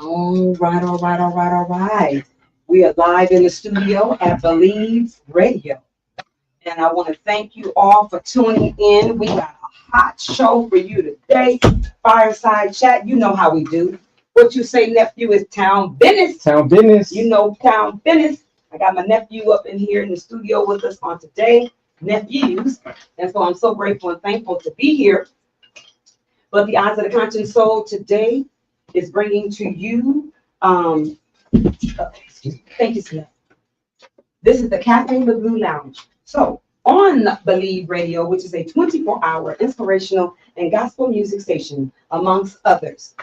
All right, all right, all right, all right. We are live in the studio at Believe Radio. And I want to thank you all for tuning in. We got a hot show for you today. Fireside chat. You know how we do. What you say, nephew, is town business. Town business. You know town business. I got my nephew up in here in the studio with us on today. Nephews. And so I'm so grateful and thankful to be here. But the Eyes of the Conscious Soul today is bringing to you, thank you, Smith. This is the Cafe the Blue Lounge. So on Believe Radio, which is a 24-hour inspirational and gospel music station, amongst others,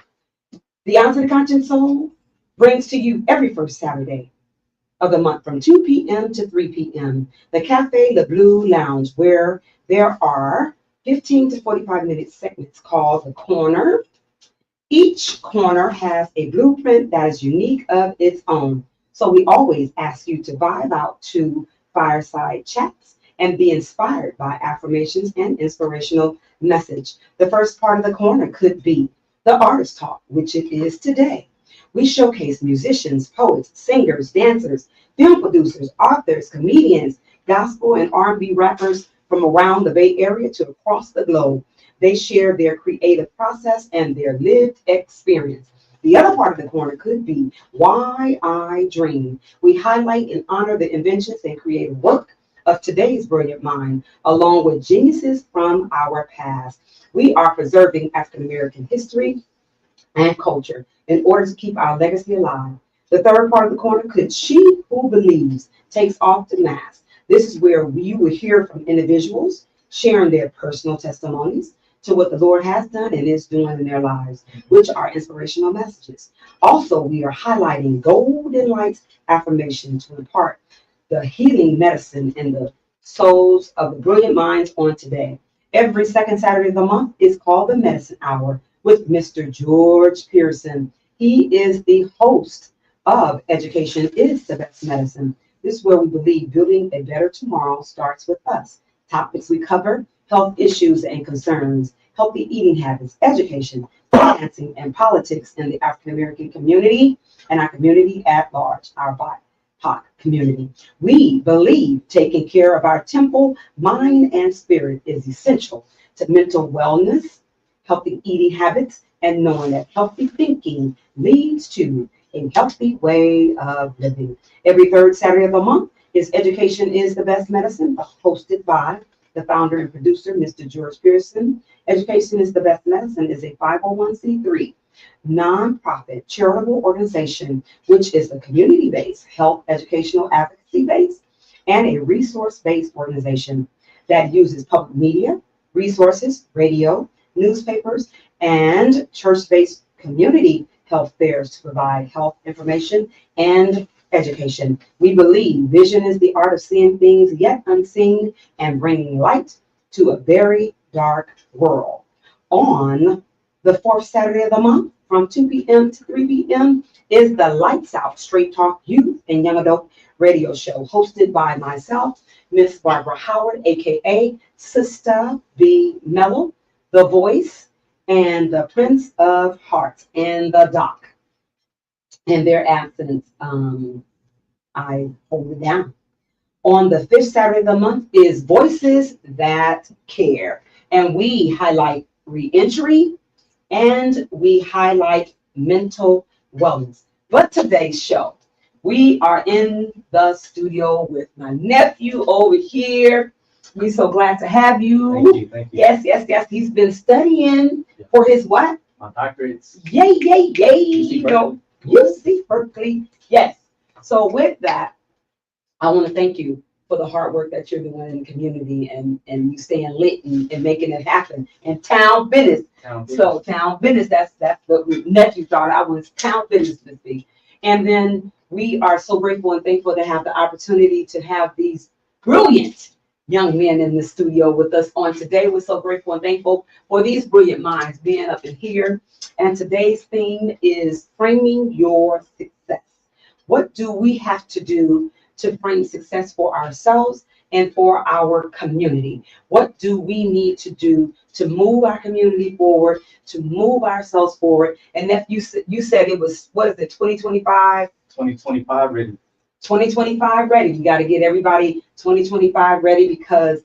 the Eyes of the Conscious Soul brings to you every first Saturday of the month from 2 p.m. to 3 p.m. the Cafe the Blue Lounge, where there are 15 to 45-minute segments called The Corner. Each corner has a blueprint that is unique of its own. So we always ask you to vibe out to fireside chats and be inspired by affirmations and inspirational message. The first part of the corner could be the artist talk, which it is today. We showcase musicians, poets, singers, dancers, film producers, authors, comedians, gospel and R&B rappers from around the Bay Area to across the globe. They share their creative process and their lived experience. The other part of the corner could be Why I Dream. We highlight and honor the inventions and creative work of today's brilliant mind, along with geniuses from our past. We are preserving African American history and culture in order to keep our legacy alive. The third part of the corner could She Who Believes takes off the mask. This is where you will hear from individuals sharing their personal testimonies to what the Lord has done and is doing in their lives, which are inspirational messages. Also, we are highlighting golden lights affirmation to impart the healing medicine in the souls of the brilliant minds on today. Every second Saturday of the month is called the Medicine Hour with Mr. George Pearson. He is the host of Education is the Best Medicine. This is where we believe building a better tomorrow starts with us. Topics we cover: health issues and concerns, healthy eating habits, education, financing, and politics in the African American community and our community at large, our BIPOC community. We believe taking care of our temple, mind, and spirit is essential to mental wellness, healthy eating habits, and knowing that healthy thinking leads to a healthy way of living. Every third Saturday of the month is Education is the Best Medicine, hosted by the founder and producer, Mr. George Pearson. Education is the Best Medicine is a 501c3 nonprofit charitable organization, which is a community-based health educational advocacy-based and a resource-based organization that uses public media, resources, radio, newspapers, and church-based community health fairs to provide health information and education. We believe vision is the art of seeing things yet unseen and bringing light to a very dark world. On the fourth Saturday of the month from 2 p.m. to 3 p.m. is the Lights Out Straight Talk Youth and Young Adult Radio Show, hosted by myself, Ms.Barbara Howard, aka Sistah Mellow, the voice, and the Prince of Hearts, and the Doc. In their absence, I hold it down. On the fifth Saturday of the month is Voices That Care, and we highlight reentry and we highlight mental wellness. But today's show, we are in the studio with my nephew over here. We're so glad to have you. Thank you. Thank you. Yes, yes, yes. He's been studying for his what? My doctorates. Yay, yay, yay. UC Berkeley. UC Berkeley. Yes. So with that, I want to thank you for the hard work that you're doing in the community and you staying lit and making it happen. And town business. So town business, that's what nephew thought I was, town business this week. And then we are so grateful and thankful to have the opportunity to have these brilliant young men in the studio with us on today. We're so grateful and thankful for these brilliant minds being up in here. And today's theme is framing your success. What do we have to do to frame success for ourselves and for our community. What do we need to do to move our community forward, to move ourselves forward? And if you said it was, what is it, 2025? 2025 ready. 2025 ready. We got to get everybody 2025 ready, because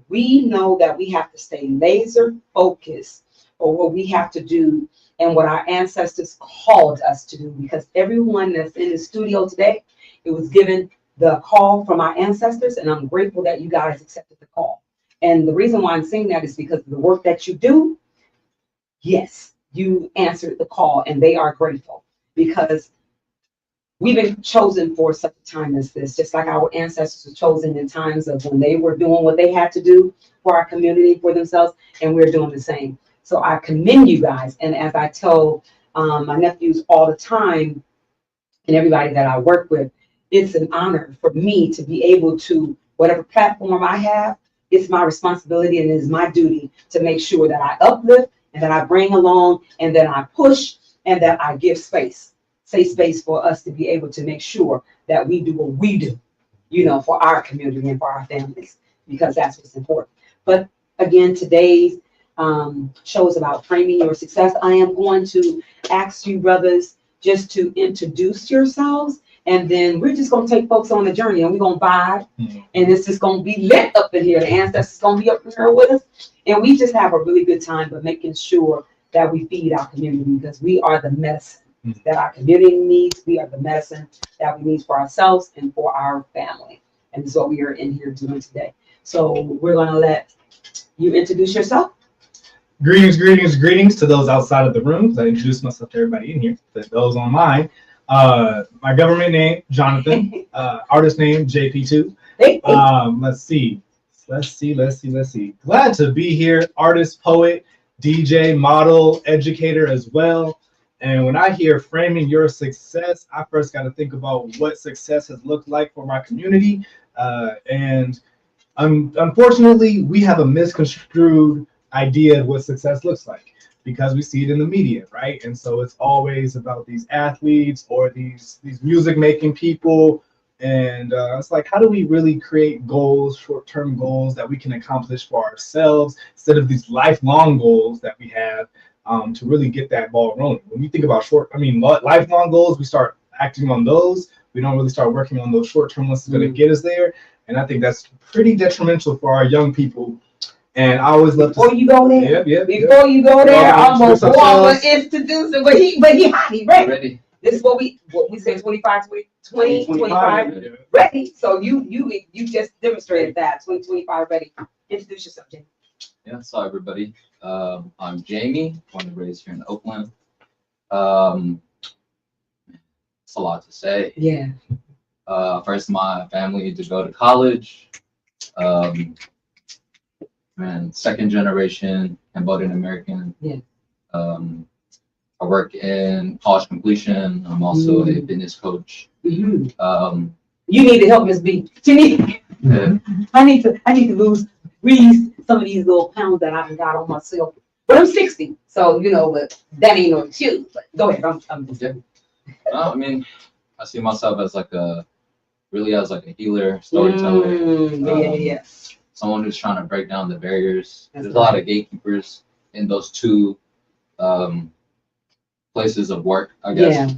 we know that we have to stay laser focused on what we have to do and what our ancestors called us to do. Because everyone that's in the studio today, it was given the call from our ancestors, and I'm grateful that you guys accepted the call. And the reason why I'm saying that is because of the work that you do. Yes, you answered the call, and they are grateful, because we've been chosen for such a time as this, just like our ancestors were chosen in times of when they were doing what they had to do for our community, for themselves, and we're doing the same. So I commend you guys. And as I tell my nephews all the time, and everybody that I work with, it's an honor for me to be able to, whatever platform I have, it's my responsibility and it is my duty to make sure that I uplift and that I bring along and that I push and that I give space, safe space for us to be able to make sure that we do what we do, for our community and for our families, because that's what's important. But again, today's show is about framing your success. I am going to ask you, brothers, just to introduce yourselves, and then we're just going to take folks on a journey, and we're going to vibe, and it's just going to be lit up in here. The ancestors going to be up in here with us, and we just have a really good time, but making sure that we feed our community, because we are the medicine that our community needs. We are the medicine that we need for ourselves and for our family, and this is what we are in here doing today. So we're going to let you introduce yourself. Greetings to those outside of the room. I introduced myself to everybody in here. To those online, my government name, Jonathan. Artist name, JP2. Let's see. Glad to be here. Artist, poet, DJ, model, educator as well. And when I hear framing your success, I first got to think about what success has looked like for my community. And unfortunately, we have a misconstrued idea of what success looks like because we see it in the media, right? And so it's always about these athletes or these music making people, and it's like, how do we really create goals, short-term goals that we can accomplish for ourselves instead of these lifelong goals that we have to really get that ball rolling? When we think about lifelong goals, we start acting on those. We don't really start working on those short-term ones that's going to get us there, and I think that's pretty detrimental for our young people. And I always love Before you go there, you go there, I'm gonna introduce him, but he hot, he ready. This is what we say 2025 ready. So you just demonstrated that 2025 ready. Introduce yourself, Jamie. Yeah, so everybody, I'm Jamie, born and raised here in Oakland. It's a lot to say. Yeah. First, my family to go to college. And second generation Cambodian American. Yeah. I work in college completion. I'm also a fitness coach. You need to help Ms. B. I need to lose some of these little pounds that I've got on myself. But I'm 60, so but that ain't no excuse. But go ahead. I'm just I mean, I see myself as like a healer, storyteller. Yeah. Someone who's trying to break down the barriers. There's a lot of gatekeepers in those two places of work, I guess.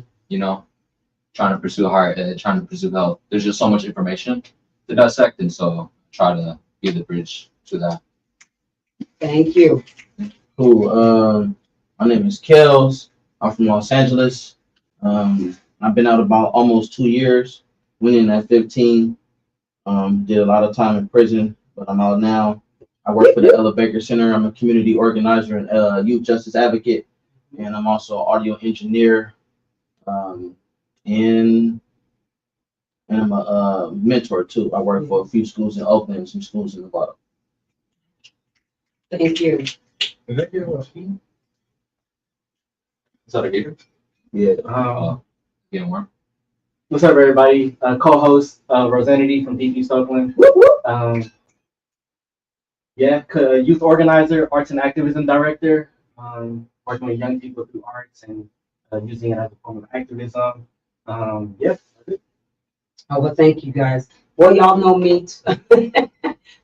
Trying to pursue higher ed, trying to pursue health. There's just so much information to dissect, and so try to be the bridge to that. Thank you. Cool. My name is Kells. I'm from Los Angeles. I've been out about almost 2 years. Went in at 15. Did a lot of time in prison, but I'm out now. I work for the Ella Baker Center. I'm a community organizer and youth justice advocate, and I'm also an audio engineer. And I'm a mentor too. I work for a few schools in Oakland and some schools in Nevada. Thank you. Is that a gator? Yeah. Getting warm. What's up, everybody? Co-host Rosenity from DP Oakland. Youth organizer, arts and activism director. Working with young people through arts and using it as a form of activism. Oh, well, thank you guys. Well, y'all know me,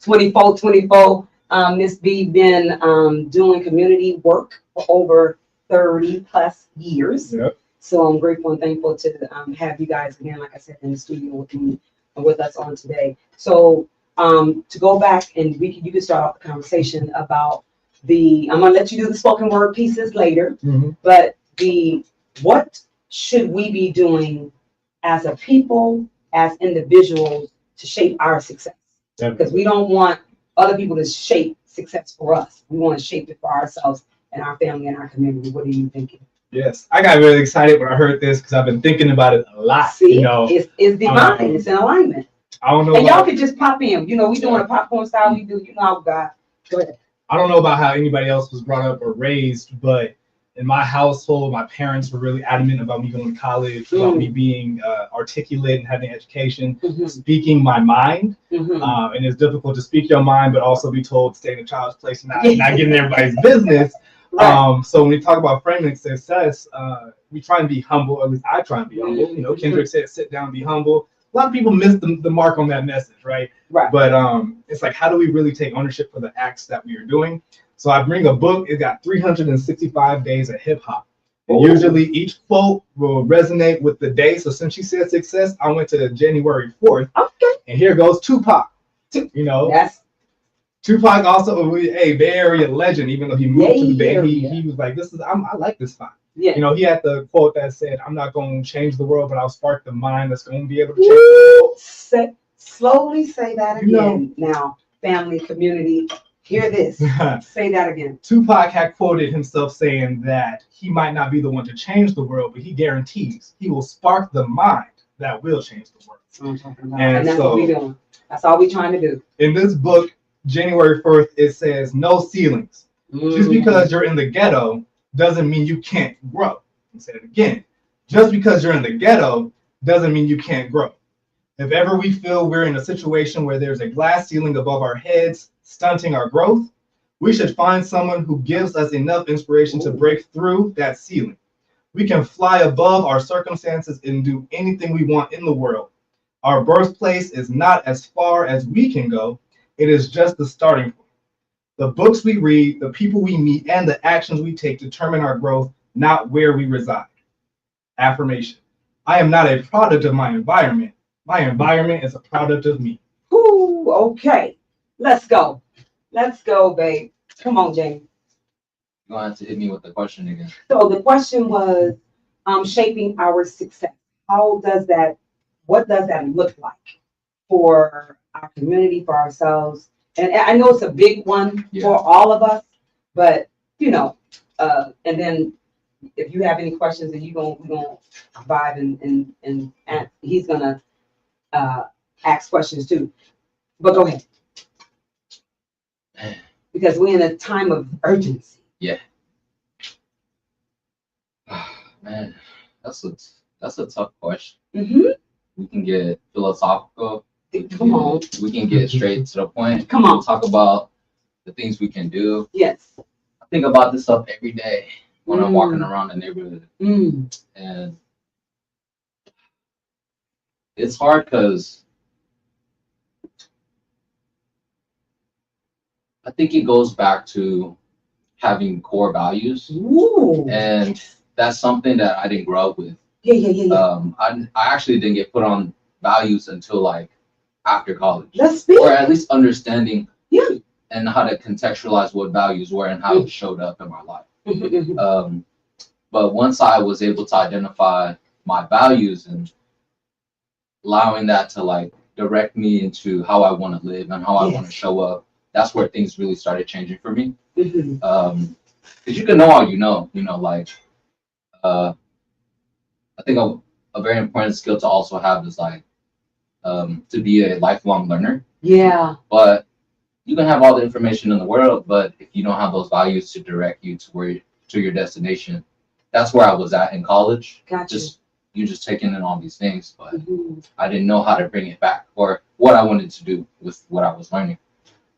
24. Miss B been doing community work for over 30 plus years. Yep. So I'm grateful and thankful to have you guys again, like I said, in the studio with me and with us on today. So to go back and you can start off the conversation about I'm gonna let you do the spoken word pieces later, but what should we be doing as a people, as individuals, to shape our success? Because we don't want other people to shape success for us. We want to shape it for ourselves and our family and our community. What are you thinking? Yes, I got really excited when I heard this because I've been thinking about it a lot. See, you know, it's divine. It's in alignment. I don't know. And y'all can just pop in. You know, we doing a popcorn style. We do. You know how God. Go ahead. I don't know about how anybody else was brought up or raised, but in my household, my parents were really adamant about me going to college, about me being articulate and having education, speaking my mind. And it's difficult to speak your mind, but also be told to stay in a child's place and not get in everybody's business. Right. So when we talk about framing success, we try and be humble. At least I try and be humble. You know, Kendrick said, "Sit down, be humble." A lot of people miss the mark on that message, right? Right. But it's like, how do we really take ownership for the acts that we are doing? So I bring a book. It got 365 days of hip hop. And usually each quote will resonate with the day. So since she said success, I went to January 4th. Okay. And here goes Tupac. You know, that's Tupac also a Bay Area legend, even though he moved to the Bay. He was like, I like this spot. Yeah. You know, he had the quote that said, "I'm not going to change the world, but I'll spark the mind that's going to be able to change the world." Slowly say that again. Now, family, community, hear this. Say that again. Tupac had quoted himself saying that he might not be the one to change the world, but he guarantees he will spark the mind that will change the world. That's what I'm talking about. And that's what we're doing. That's all we're trying to do. In this book, January 4th, it says, "No ceilings. Just because you're in the ghetto doesn't mean you can't grow." I'll say it again. Just because you're in the ghetto doesn't mean you can't grow. If ever we feel we're in a situation where there's a glass ceiling above our heads, stunting our growth, we should find someone who gives us enough inspiration to break through that ceiling. We can fly above our circumstances and do anything we want in the world. Our birthplace is not as far as we can go. It is just the starting point. The books we read, the people we meet, and the actions we take determine our growth, not where we reside. Affirmation. I am not a product of my environment. My environment is a product of me. Ooh, okay. Let's go. Let's go, babe. Come on, Jamie. You're going to have to hit me with the question again. So the question was shaping our success. What does that look like for our community, for ourselves? And I know it's a big one for all of us, but you know, and then if you have any questions, then we're gonna vibe and he's gonna ask questions too. But go ahead. Because we're in a time of urgency. Yeah. Man, that's a tough question. We can get philosophical. Come on. We can get straight to the point. Come on. We'll talk about the things we can do. Yes. I think about this stuff every day when I'm walking around the neighborhood. And it's hard because I think it goes back to having core values. And that's something that I didn't grow up with. Yeah. I actually didn't get put on values until like after college. Or at least understanding and how to contextualize what values were and how it showed up in my life. But once I was able to identify my values and allowing that to like direct me into how I want to live and how I want to show up, that's where things really started changing for me. Because you can know all you know, like I think a very important skill to also have is like to be a lifelong learner. Yeah. But you can have all the information in the world, but if you don't have those values to direct you to your destination, that's where I was at in college. Gotcha. You just taking in all these things, but I didn't know how to bring it back or what I wanted to do with what I was learning.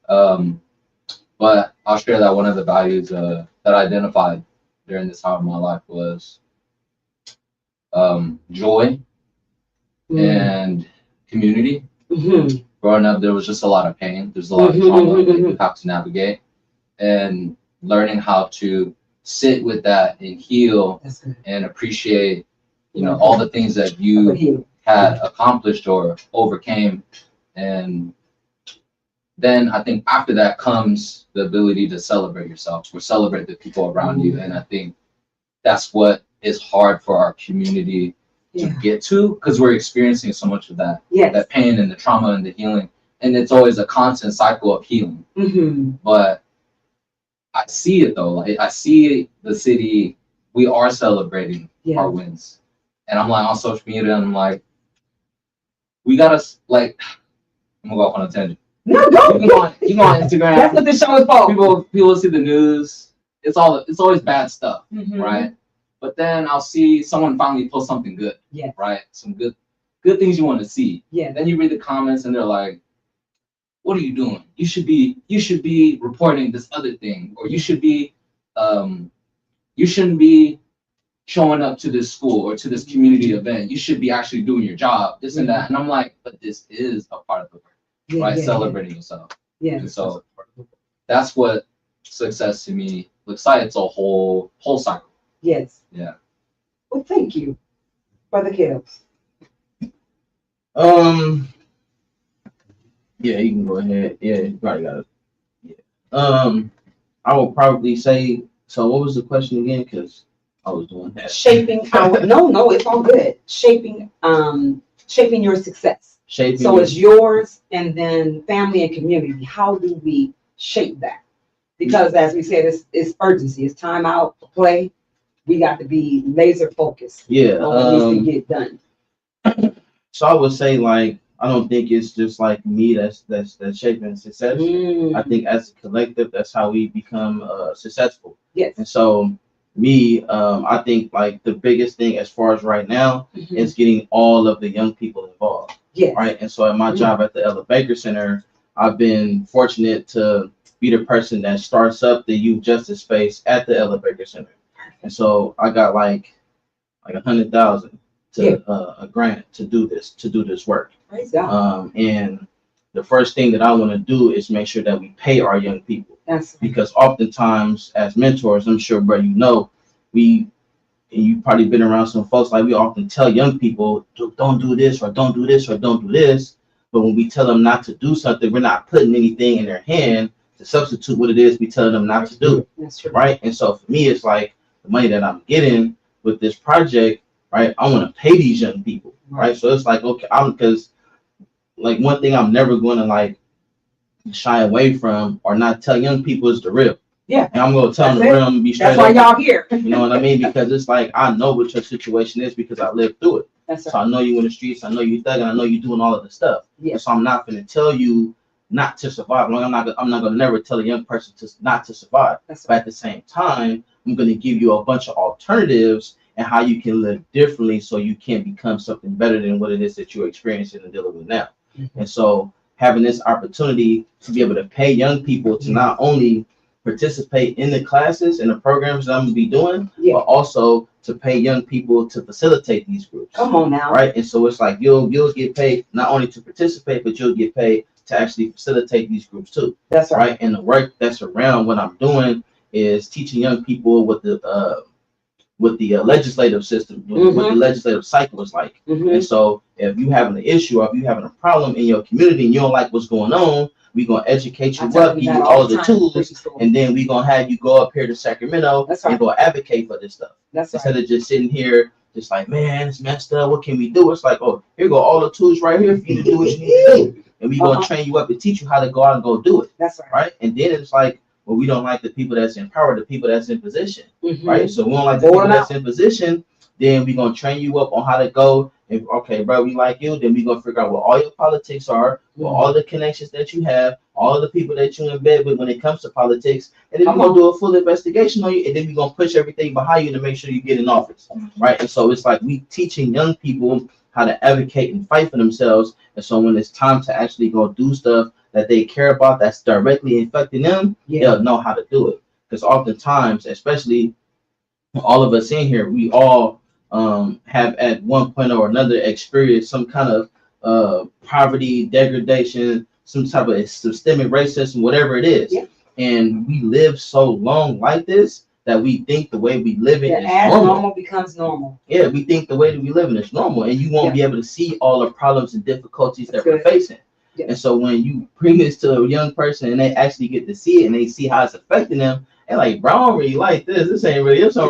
But I'll share that one of the values that I identified during this time of my life was joy and community. Mm-hmm. Growing up, there was just a lot of pain. There's a lot of trauma that you have to navigate, and learning how to sit with that and heal and appreciate, you know, all the things that you had accomplished or overcame. And then I think after that comes the ability to celebrate yourself or celebrate the people around you. And I think that's what is hard for our community to get to, because we're experiencing so much of that, that pain and the trauma and the healing. And it's always a constant cycle of healing. But I see it though. Like I see the city, we are celebrating our wins. And I'm like on social media, and I'm like, we gotta like, I'm gonna go off on a tangent. No, don't. You go on Instagram. That's what this show is for. People see the news. It's always bad stuff, right? But then I'll see someone finally post something good, right? Some good things you want to see. Then you read the comments, and they're like, "What are you doing? You should be reporting this other thing, or you shouldn't be showing up to this school or to this community event. You should be actually doing your job, this and that." And I'm like, but this is a part of the work, right? Celebrating yourself. And so that's what success to me looks like. It's a whole cycle. Yes. Yeah. Well, thank you, Brother Kells. Yeah, you can go ahead. Yeah, you probably got it. Yeah. I would probably say. So, what was the question again? Because I was doing that. Shaping our no, it's all good. Shaping your success. So it's yours, and then family and community. How do we shape that? Because as we said, it's urgency. It's time out for play. We got to be laser focused. Yeah. On what needs to get done. So I would say, like, I don't think it's just like me that's shaping success. I think as a collective, that's how we become successful. Yes. And so me, I think like the biggest thing as far as right now is getting all of the young people involved. Yes. Right. And so at my job at the Ella Baker Center, I've been fortunate to be the person that starts up the youth justice space at the Ella Baker Center. And so I got like 100,000 to a grant to do this work. And the first thing that I want to do is make sure that we pay our young people. Because oftentimes as mentors, I'm sure, bro, you know, and you've probably been around some folks, like we often tell young people, don't do this or don't do this or don't do this. But when we tell them not to do something, we're not putting anything in their hand to substitute what it is we tell them not to do. That's true. Right. And so for me, it's like the money that I'm getting with this project, right? I want to pay these young people. Right. So it's like, okay, because like one thing I'm never going to like shy away from or not tell young people is the real. Yeah. And I'm going to tell them the real and be straight up. That's why y'all here. You know what I mean? Because it's like, I know what your situation is because I lived through it. That's right. So I know you in the streets. I know you thugging. I know you doing all of the stuff. Yeah. So I'm not going to tell you not to survive. I'm not going to never tell a young person not to survive. That's right. But at the same time, I'm going to give you a bunch of alternatives and how you can live differently so you can become something better than what it is that you're experiencing and dealing with now. And so having this opportunity to be able to pay young people to not only participate in the classes and the programs that I'm gonna be doing, but also to pay young people to facilitate these groups. Come on now. Right. And so it's like you'll get paid not only to participate, but you'll get paid to actually facilitate these groups too. That's right. And the work that's around what I'm doing is teaching young people what the legislative system, what the legislative cycle is like. And so if you having an issue or if you having a problem in your community and you don't like what's going on, we're going to educate you up, give you all the tools, and then we're going to have you go up here to Sacramento and go advocate for this stuff. Instead of just sitting here, just like, man, it's messed up. What can we do? It's like, oh, here go all the tools right here for you to do what you need to do. And we're going to train you up and teach you how to go out and go do it. That's right. Right? And then it's like, well, we don't like the people that's in power, the people that's in position. Right? So we don't like the people that's in position. Then we're going to train you up on how to go. And, okay, bro, we like you. Then we're going to figure out what all your politics are, what all the connections that you have, all the people that you're in bed with when it comes to politics. And then we're going to do a full investigation on you. And then we're going to push everything behind you to make sure you get in office. Right? And so it's like we teaching young people how to advocate and fight for themselves. And so when it's time to actually go do stuff that they care about that's directly affecting them, they'll know how to do it. Because oftentimes, especially all of us in here, we all have at one point or another experienced some kind of poverty, degradation, some type of systemic racism, whatever it is. Yeah. And we live so long like this that we think the way we live it is as normal. normal becomes normal. Yeah, we think the way that we live in is normal, and you won't be able to see all the problems and difficulties that we're facing. Yeah. And so when you bring this to a young person and they actually get to see it and they see how it's affecting them, and like, bro, I don't really like this. This don't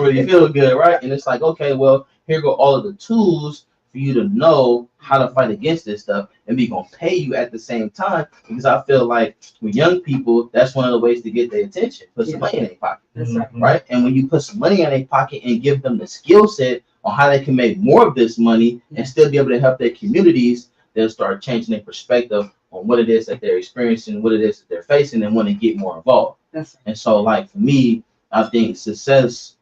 really feel good, right? And it's like, okay, well, here go all of the tools for you to know how to fight against this stuff, and we gonna pay you at the same time, because I feel like with young people, that's one of the ways to get their attention. Put some money in their pocket, right? And when you put some money in their pocket and give them the skill set on how they can make more of this money and still be able to help their communities, they'll start changing their perspective on what it is that they're experiencing, what it is that they're facing, and want to get more involved. And so, like, for me, I think success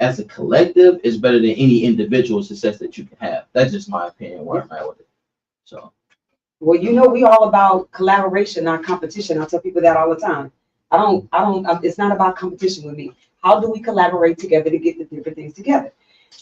as a collective is better than any individual success that you can have. That's just my opinion where I'm at with it. So, well, we all about collaboration, not competition. I tell people that all the time. It's not about competition with me. How do we collaborate together to get the different things together,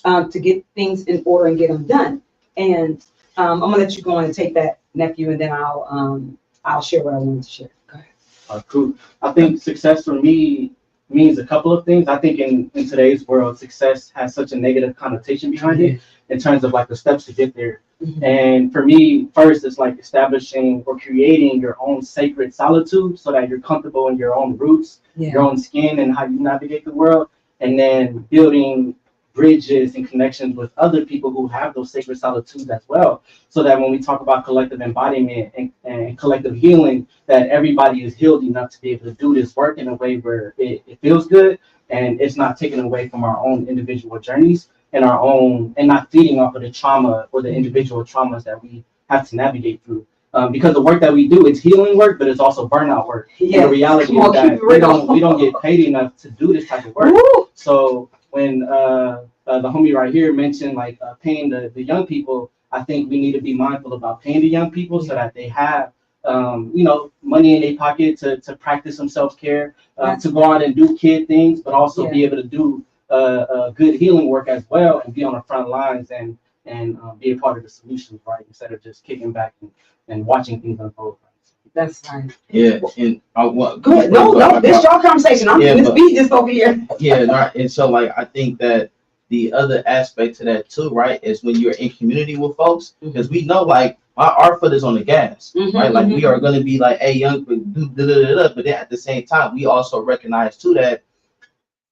to get things in order and get them done? And I'm gonna let you go on and take that, nephew, and then I'll share what I wanted to share. Go ahead. Cool. I think success for me means a couple of things. I think in today's world, success has such a negative connotation behind it in terms of like the steps to get there. And for me, first, it's like establishing or creating your own sacred solitude so that you're comfortable in your own roots, your own skin, and how you navigate the world. And then building bridges and connections with other people who have those sacred solitudes as well, so that when we talk about collective embodiment and collective healing, that everybody is healed enough to be able to do this work in a way where it feels good and it's not taken away from our own individual journeys and our own, and not feeding off of the trauma or the individual traumas that we have to navigate through. Because the work that we do, it's healing work, but it's also burnout work. And the reality is that we don't get paid enough to do this type of work. So when the homie right here mentioned like paying the young people, I think we need to be mindful about paying the young people so that they have money in their pocket to practice some self-care, to go out and do kid things, but also be able to do good healing work as well, and be on the front lines and be a part of the solution, right? Instead of just kicking back and watching things unfold. That's right. Yeah, and go ahead. No, this is your conversation. I'm Ms. B just over here. Yeah, and so like I think that the other aspect to that too, right, is when you're in community with folks, because we know like our foot is on the gas, right? Like we are going to be like, hey, young, but then at the same time, we also recognize too that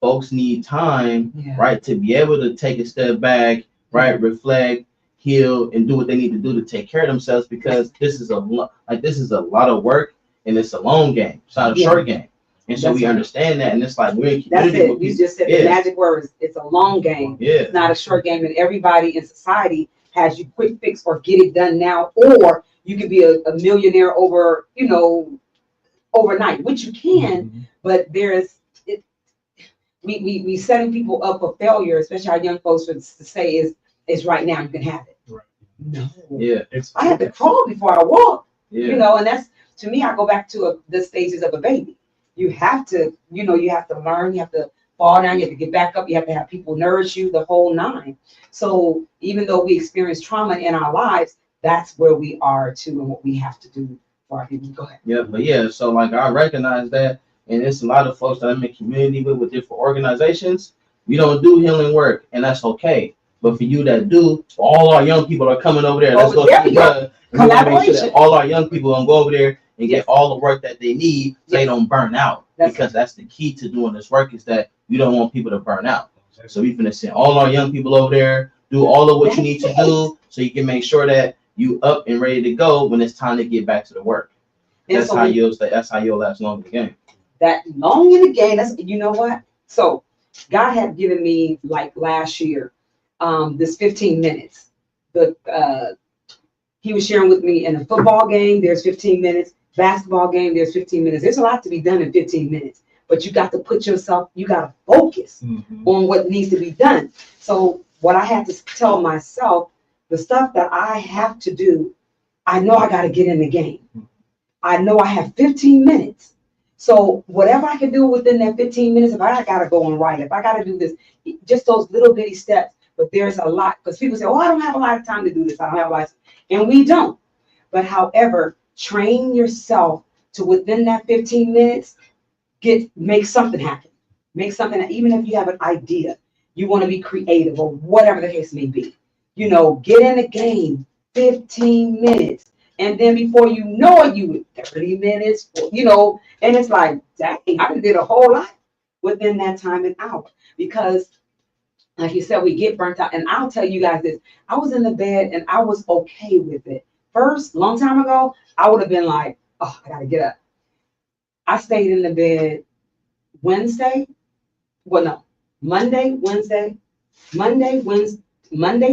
folks need time, right, to be able to take a step back, right, reflect, heal, and do what they need to do to take care of themselves, because this is a lot of work, and it's a long game. It's not a short game. And so we understand that, and it's like we're in community. That's it. You just said the magic words. It's a long game. It's not a short game, and everybody in society has you quick fix or get it done now, or you could be a millionaire over, overnight, which you can, but we setting people up for failure, especially our young folks, to say is right now, you can have it. Right. No. Yeah. I had to crawl before I walk. Yeah. And that's, to me, I go back to the stages of a baby. You have to, you have to learn, you have to fall down, you have to get back up, you have to have people nourish you, the whole nine. So even though we experience trauma in our lives, that's where we are too, and what we have to do for our people. Go ahead. Yeah, but so like I recognize that, and it's a lot of folks that I'm in community with different organizations. We don't do healing work, and that's okay. But for you that do, all our young people are coming over there. Let's go to collaboration. All our young people gonna go over there and get all the work that they need, so they don't burn out. Because that's the key to doing this work, is that we don't want people to burn out. So we finna send all our young people over there, do all of what you need to do, so you can make sure that you up and ready to go when it's time to get back to the work. That's how you'll stay. That's how you'll last long in the game. That long in the game. That's, you know what? So God had given me like last year, this 15 minutes. He was sharing with me in a football game, there's 15 minutes. Basketball game, there's 15 minutes. There's a lot to be done in 15 minutes, but you got to put yourself, you got to focus on what needs to be done. So what I had to tell myself, the stuff that I have to do, I know I got to get in the game. I know I have 15 minutes. So whatever I can do within that 15 minutes, if I got to go and write, if I got to do this, just those little bitty steps, But there's a lot, because people say, oh, I don't have a lot of time to do this. I don't have a lot of time. And we don't. But however, train yourself to within that 15 minutes, make something happen. Make something, even if you have an idea, you want to be creative or whatever the case may be. You know, get in the game, 15 minutes. And then before you know it, you 30 minutes, you know, and it's like, dang, I did a whole lot within that time and hour. Because like you said, we get burnt out. And I'll tell you guys this, I was in the bed and I was okay with it. First, long time ago, I would have been like, oh, I gotta get up. I stayed in the bed Wednesday. Well, no, Monday,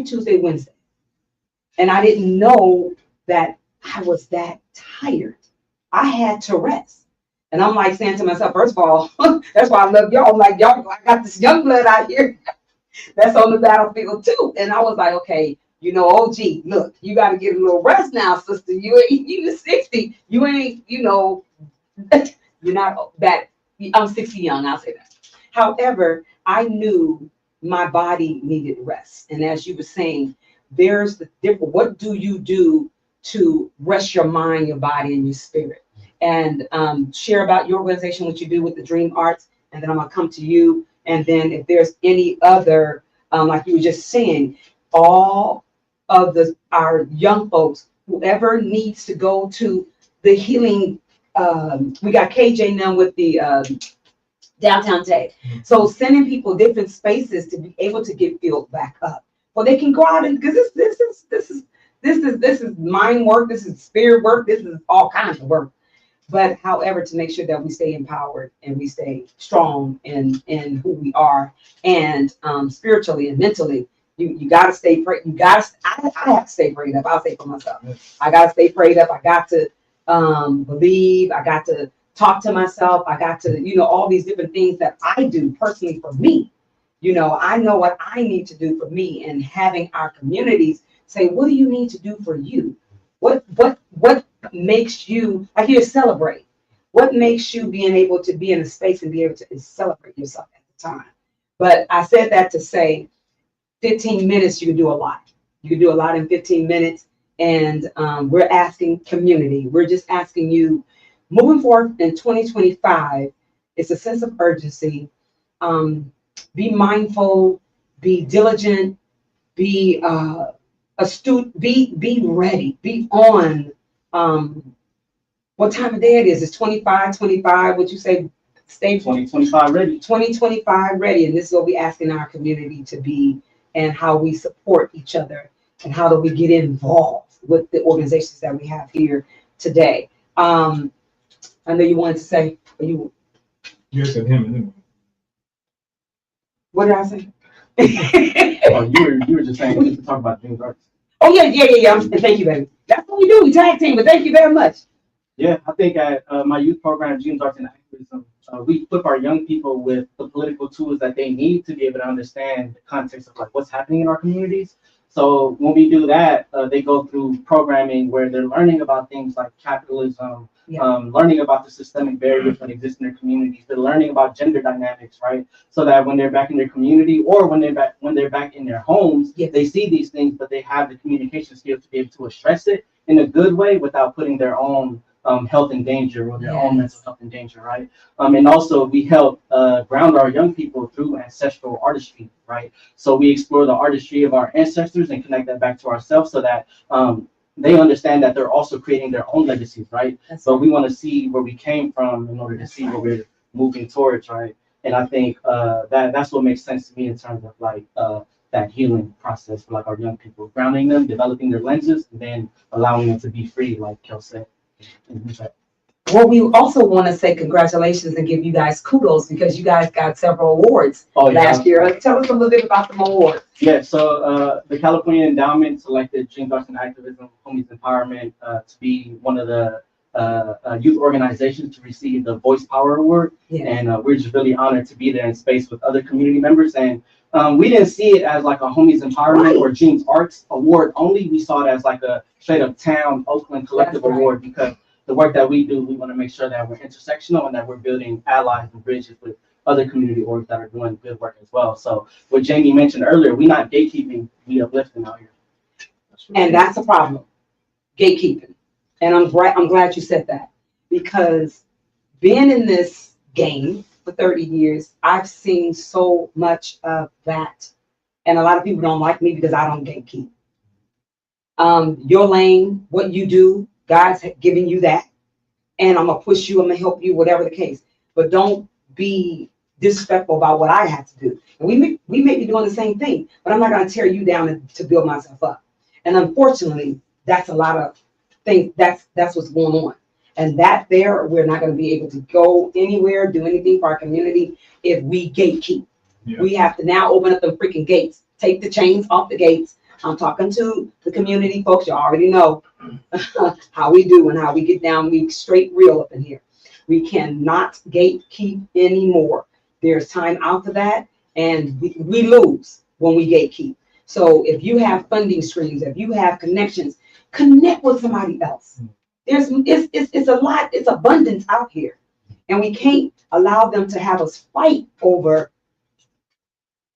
Tuesday, Wednesday. And I didn't know that I was that tired. I had to rest. And I'm like saying to myself, first of all, that's why I love y'all. I'm like, y'all, I got this young blood out here that's on the battlefield too. And I was like, okay, you know, oh gee, look, you got to get a little rest now, sister. You ain't even 60. You ain't, you know, you're not that. I'm 60 young, I'll say that. However, I knew my body needed rest. And as you were saying, there's the different, what do you do to rest your mind, your body, and your spirit? And share about your organization, what you do with the Dream Arts, and then I'm gonna come to you. And then if there's any other, like you were just saying, all of our young folks, whoever needs to go to the healing, we got KJ now with the downtown tech. So sending people different spaces to be able to get filled back up. Well, they can go out and, because this is mind work, this is spirit work, this is all kinds of work. But however, to make sure that we stay empowered and we stay strong in who we are, and spiritually and mentally, you gotta stay prayed. I have to stay prayed up. I'll say for myself, I gotta stay prayed up. I got to believe. I got to talk to myself. I got to, you know, all these different things that I do personally for me. You know, I know what I need to do for me, and having our communities say, what do you need to do for you? What makes you, like, you celebrate? What makes you being able to be in a space and be able to celebrate yourself at the time? But I said that to say 15 minutes, you can do a lot. You can do a lot in 15 minutes. And we're asking community, we're just asking you, moving forward in 2025, it's a sense of urgency. Be mindful, be diligent, be astute, be ready, be on. What time of day it is? It's 25, would you say? Stay 2025 ready. 2025 ready. And this is what we asking our community to be, and how we support each other, and how do we get involved with the organizations that we have here today. I know you wanted to say, You said him. What did I say? Oh, you were just saying just to talk about Dream Arts. Oh yeah. Thank you, baby. That's what we do. We tag team. But thank you very much. Yeah, I think at my youth program, Dream Arts and Activism, we equip our young people with the political tools that they need to be able to understand the context of like what's happening in our communities. So when we do that, they go through programming where they're learning about things like capitalism, learning about the systemic barriers that exist in their communities. They're learning about gender dynamics, right? So that when they're back in their community, or when they're back in their homes, they see these things, but they have the communication skills to be able to address it in a good way without putting their own health in danger, or their own mental health in danger, right? And also we help ground our young people through ancestral artistry, right? So we explore the artistry of our ancestors and connect that back to ourselves, so that they understand that they're also creating their own legacies, right? So we want to see where we came from in order to see where we're moving towards, right? And I think that's what makes sense to me in terms of like that healing process for like our young people, grounding them, developing their lenses, and then allowing them to be free, like Kells said. Well, we also want to say congratulations and give you guys kudos, because you guys got several awards last year. Tell us a little bit about the awards. Yeah, so the California Endowment selected Dream Arts and Activism, Homies Empowerment, to be one of the youth organizations to receive the Voice Power Award. And we're just really honored to be there in space with other community members. And we didn't see it as like a Homies Empowerment or Dream Arts Award only. We saw it as like a straight up town Oakland collective award, because the work that we do, we want to make sure that we're intersectional and that we're building allies and bridges with other community orgs that are doing good work as well. So what Jamie mentioned earlier, we not gatekeeping, we uplifting out here. And that's a problem, gatekeeping. And I'm glad you said that, because being in this game for 30 years, I've seen so much of that. And a lot of people don't like me because I don't gatekeep. Your lane, what you do, God's giving you that. And I'm gonna push you, I'm gonna help you, whatever the case. But don't be disrespectful about what I have to do. And we may be doing the same thing, but I'm not gonna tear you down to build myself up. And unfortunately, that's a lot of things, that's what's going on. And that there, we're not gonna be able to go anywhere, do anything for our community if we gatekeep. Yeah. We have to now open up the freaking gates, take the chains off the gates. I'm talking to the community folks, you already know how we do and how we get down, we straight real up in here. We cannot gatekeep anymore. There's time out for that, and we lose when we gatekeep. So if you have funding streams, if you have connections, connect with somebody else. It's a lot, it's abundance out here. And we can't allow them to have us fight over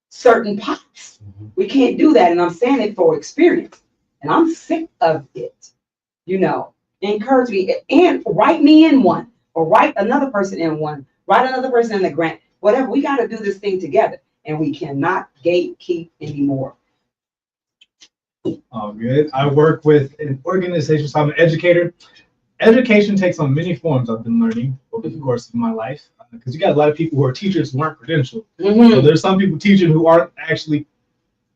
certain pots. We can't do that. And I'm saying it for experience. And I'm sick of it. You know, encourage me and write me in one, or write another person in one, write another person in the grant, whatever. We got to do this thing together, and we cannot gatekeep anymore. Oh, good. I work with an organization, so I'm an educator. Education takes on many forms, I've been learning over the course of my life, because you got a lot of people who are teachers who aren't credentialed. So there's some people teaching who aren't actually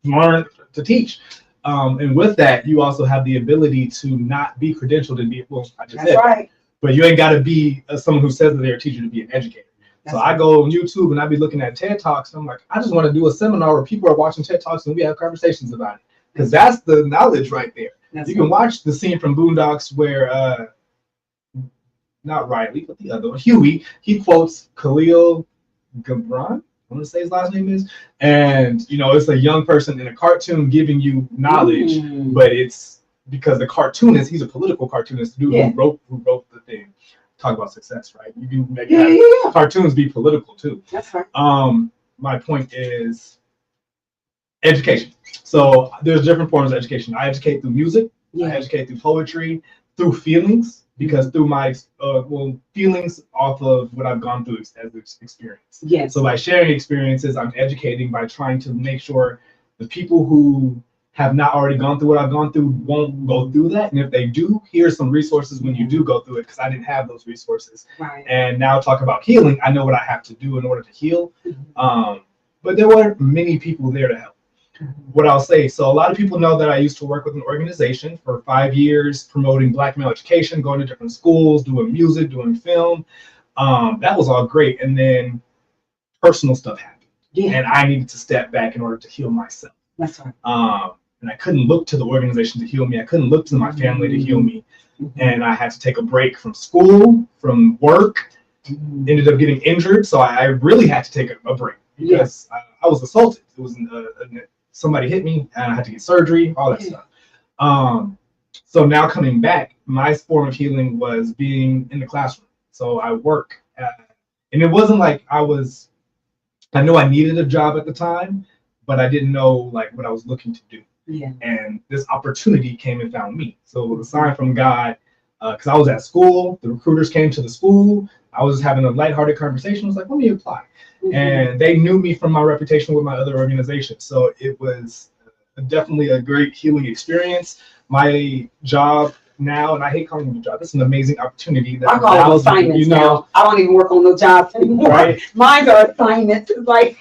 learned to teach. And with that, you also have the ability to not be credentialed and be, well, I just That's said, right. But you ain't got to be someone who says that they're a teacher to be an educator. That's so right. I go on YouTube and I be looking at TED Talks, and I'm like, I just want to do a seminar where people are watching TED Talks and we have conversations about it. Because that's the knowledge right there. You can watch the scene from Boondocks where, not Riley, but the other one, Huey, he quotes Khalil Gibran, I want to say his last name is, and you know, it's a young person in a cartoon giving you knowledge, but it's because the cartoonist, he's a political cartoonist, the dude who wrote the thing. Talk about success, right? You can make cartoons be political too. That's right. My point is education. So there's different forms of education. I educate through music, I educate through poetry, through feelings, because through my feelings off of what I've gone through as experience. Yes. So by sharing experiences, I'm educating by trying to make sure the people who have not already gone through what I've gone through won't go through that. And if they do, here's some resources when you do go through it, because I didn't have those resources. Right. And now talk about healing. I know what I have to do in order to heal. But there were many people there to help. What I'll say, so a lot of people know that I used to work with an organization for 5 years promoting Black male education, going to different schools, doing music, doing film. That was all great. And then personal stuff happened. And I needed to step back in order to heal myself. That's right. And I couldn't look to the organization to heal me. I couldn't look to my family to heal me. And I had to take a break from school, from work, ended up getting injured. So I really had to take a break because I was assaulted. It was somebody hit me and I had to get surgery, all that stuff. So now coming back, my form of healing was being in the classroom. So I work and it wasn't like I knew I needed a job at the time, but I didn't know like what I was looking to do. And this opportunity came and found me. So it was a sign from God, because I was at school, the recruiters came to the school, I was having a lighthearted conversation, I was like, let me apply. And they knew me from my reputation with my other organization. So it was definitely a great healing experience. My job now, and I hate calling it a job, it's an amazing opportunity that I call it assignments now. I don't even work on no jobs anymore. Right? Mine are assignments. It's like,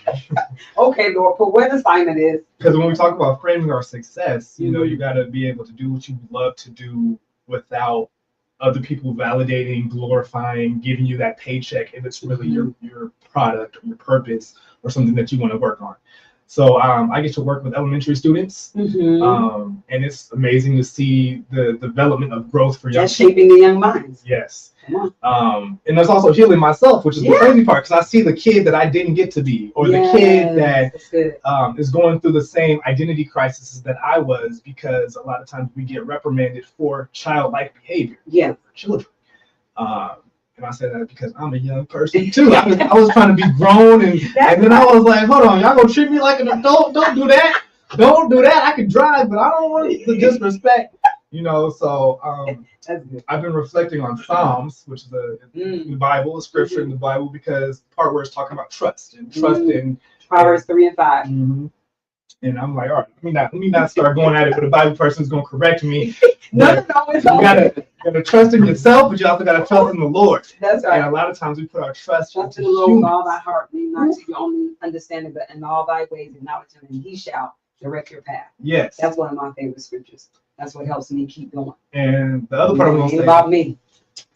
okay, Lord, put where the assignment is. Because when we talk about framing our success, you know, you got to be able to do what you love to do without other people validating, glorifying, giving you that paycheck if it's really your product or your purpose or something that you want to work on. So I get to work with elementary students, and it's amazing to see the development of growth for young people. That's shaping the young minds. Yes. And there's also healing myself, which is the crazy part, because I see the kid that I didn't get to be, or the kid that is going through the same identity crises that I was, because a lot of times we get reprimanded for childlike behavior for children. And I said that because I'm a young person too. I was trying to be grown, and then I was like, hold on, y'all gonna treat me like an adult? Don't do that. Don't do that. I can drive, but I don't want to disrespect. So I've been reflecting on Psalms, which is in the Bible, a scripture in the Bible, because part where it's talking about trust and trust in Proverbs 3 and 5. And I'm like, all right, let me not start going at it with a Bible person who's gonna correct me. No, it's you gotta trust in yourself, but you also gotta trust in the Lord. That's right. And a lot of times we put our trust in the Lord with all thy heart, lean not to your own understanding, but in all thy ways acknowledge him, and he shall direct your path. Yes. That's one of my favorite scriptures. That's what helps me keep going. And the other part of it about me.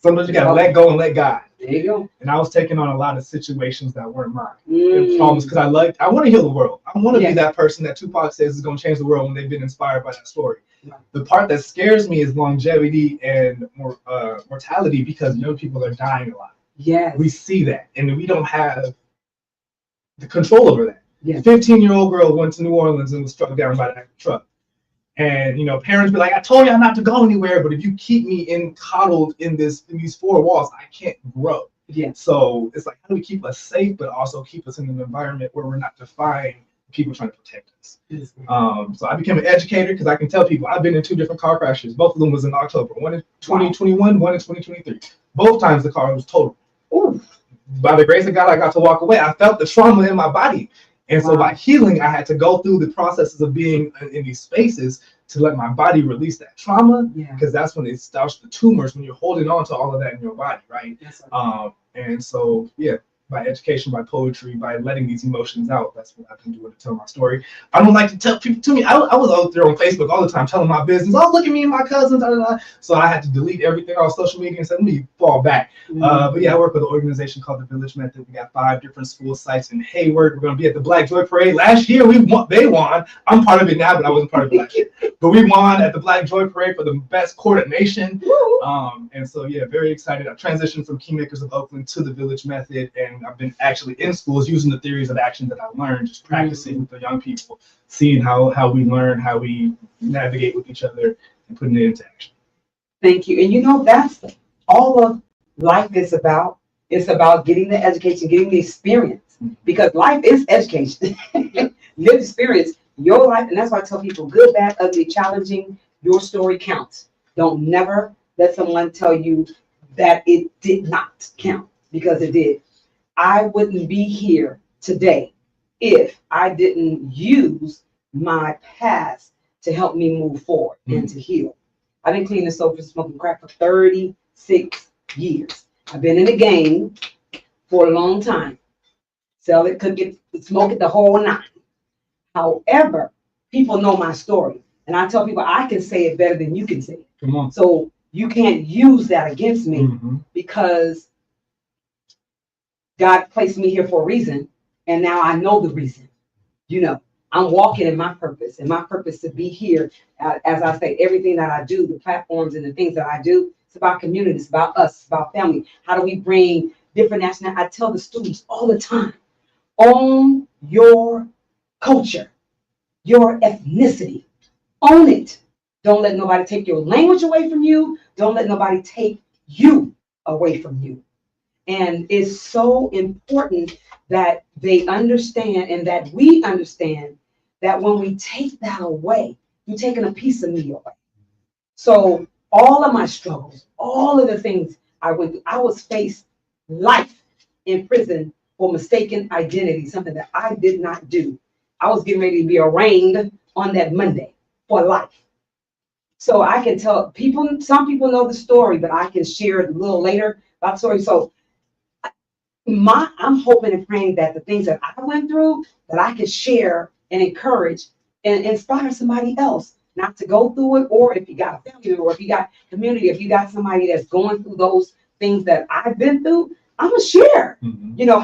Sometimes you gotta let go and let God. There you go. And I was taking on a lot of situations that weren't mine and problems because I want to heal the world. I want to be that person that Tupac says is going to change the world when they've been inspired by that story. Yeah. The part that scares me is longevity and mortality, because young people are dying a lot. Yeah, we see that, and we don't have the control over that. Yeah. 15-year-old girl went to New Orleans and was struck down by that truck. And parents be like, I told y'all not to go anywhere, but if you keep me coddled in these four walls, I can't grow. Yeah. So it's like, how do we keep us safe, but also keep us in an environment where we're not defying people trying to protect us? So I became an educator because I can tell people I've been in 2 different car crashes. Both of them was in October. One in 2021, one in 2023. Both times the car was totaled. Ooh. By the grace of God, I got to walk away. I felt the trauma in my body. And so by healing, I had to go through the processes of being in these spaces to let my body release that trauma, because that's when it starts the tumors, when you're holding on to all of that in your body, right? Yes, and so, by education, by poetry, by letting these emotions out, that's what I've been doing to tell my story. I don't like to tell people to me. I was out there on Facebook all the time telling my business. Oh, look at me and my cousins. Blah, blah, blah. So I had to delete everything off social media and say, let me fall back. But I work with an organization called the Village Method. We got 5 different school sites in Hayward. We're going to be at the Black Joy Parade. Last year, they won. I'm part of it now, but I wasn't part of it last year. But we won at the Black Joy Parade for the best coordination. And so, very excited. I transitioned from Kingmakers of Oakland to the Village Method, and I've been actually in schools using the theories of action that I learned, just practicing with the young people, seeing how we learn, how we navigate with each other, and putting it into action. Thank you. And that's all of life is about. It's about getting the education, getting the experience, because life is education. Live experience, your life. And that's why I tell people, good, bad, ugly, challenging, your story counts. Don't never let someone tell you that it did not count, because it did. I wouldn't be here today if I didn't use my past to help me move forward and to heal. I've been clean and sober, smoking crack for 36 years. I've been in the game for a long time. Sell it, cook it, smoke it, the whole 9. However, people know my story. And I tell people I can say it better than you can say it. Come on. So you can't use that against me, because God placed me here for a reason, and now I know the reason. I'm walking in my purpose, and my purpose to be here. As I say, everything that I do, the platforms and the things that I do, it's about community, it's about us, it's about family. How do we bring different nationalities? I tell the students all the time, own your culture, your ethnicity, own it. Don't let nobody take your language away from you. Don't let nobody take you away from you. And it's so important that they understand, and that we understand, that when we take that away, you're taking a piece of me away. So all of my struggles, all of the things I went through, I was faced life in prison for mistaken identity, something that I did not do. I was getting ready to be arraigned on that Monday for life. So I can tell people, some people know the story, but I can share it a little later about the story. So I'm hoping and praying that the things that I went through, that I can share and encourage and inspire somebody else not to go through it. Or if you got a family, or if you got community, if you got somebody that's going through those things that I've been through, I'm gonna share.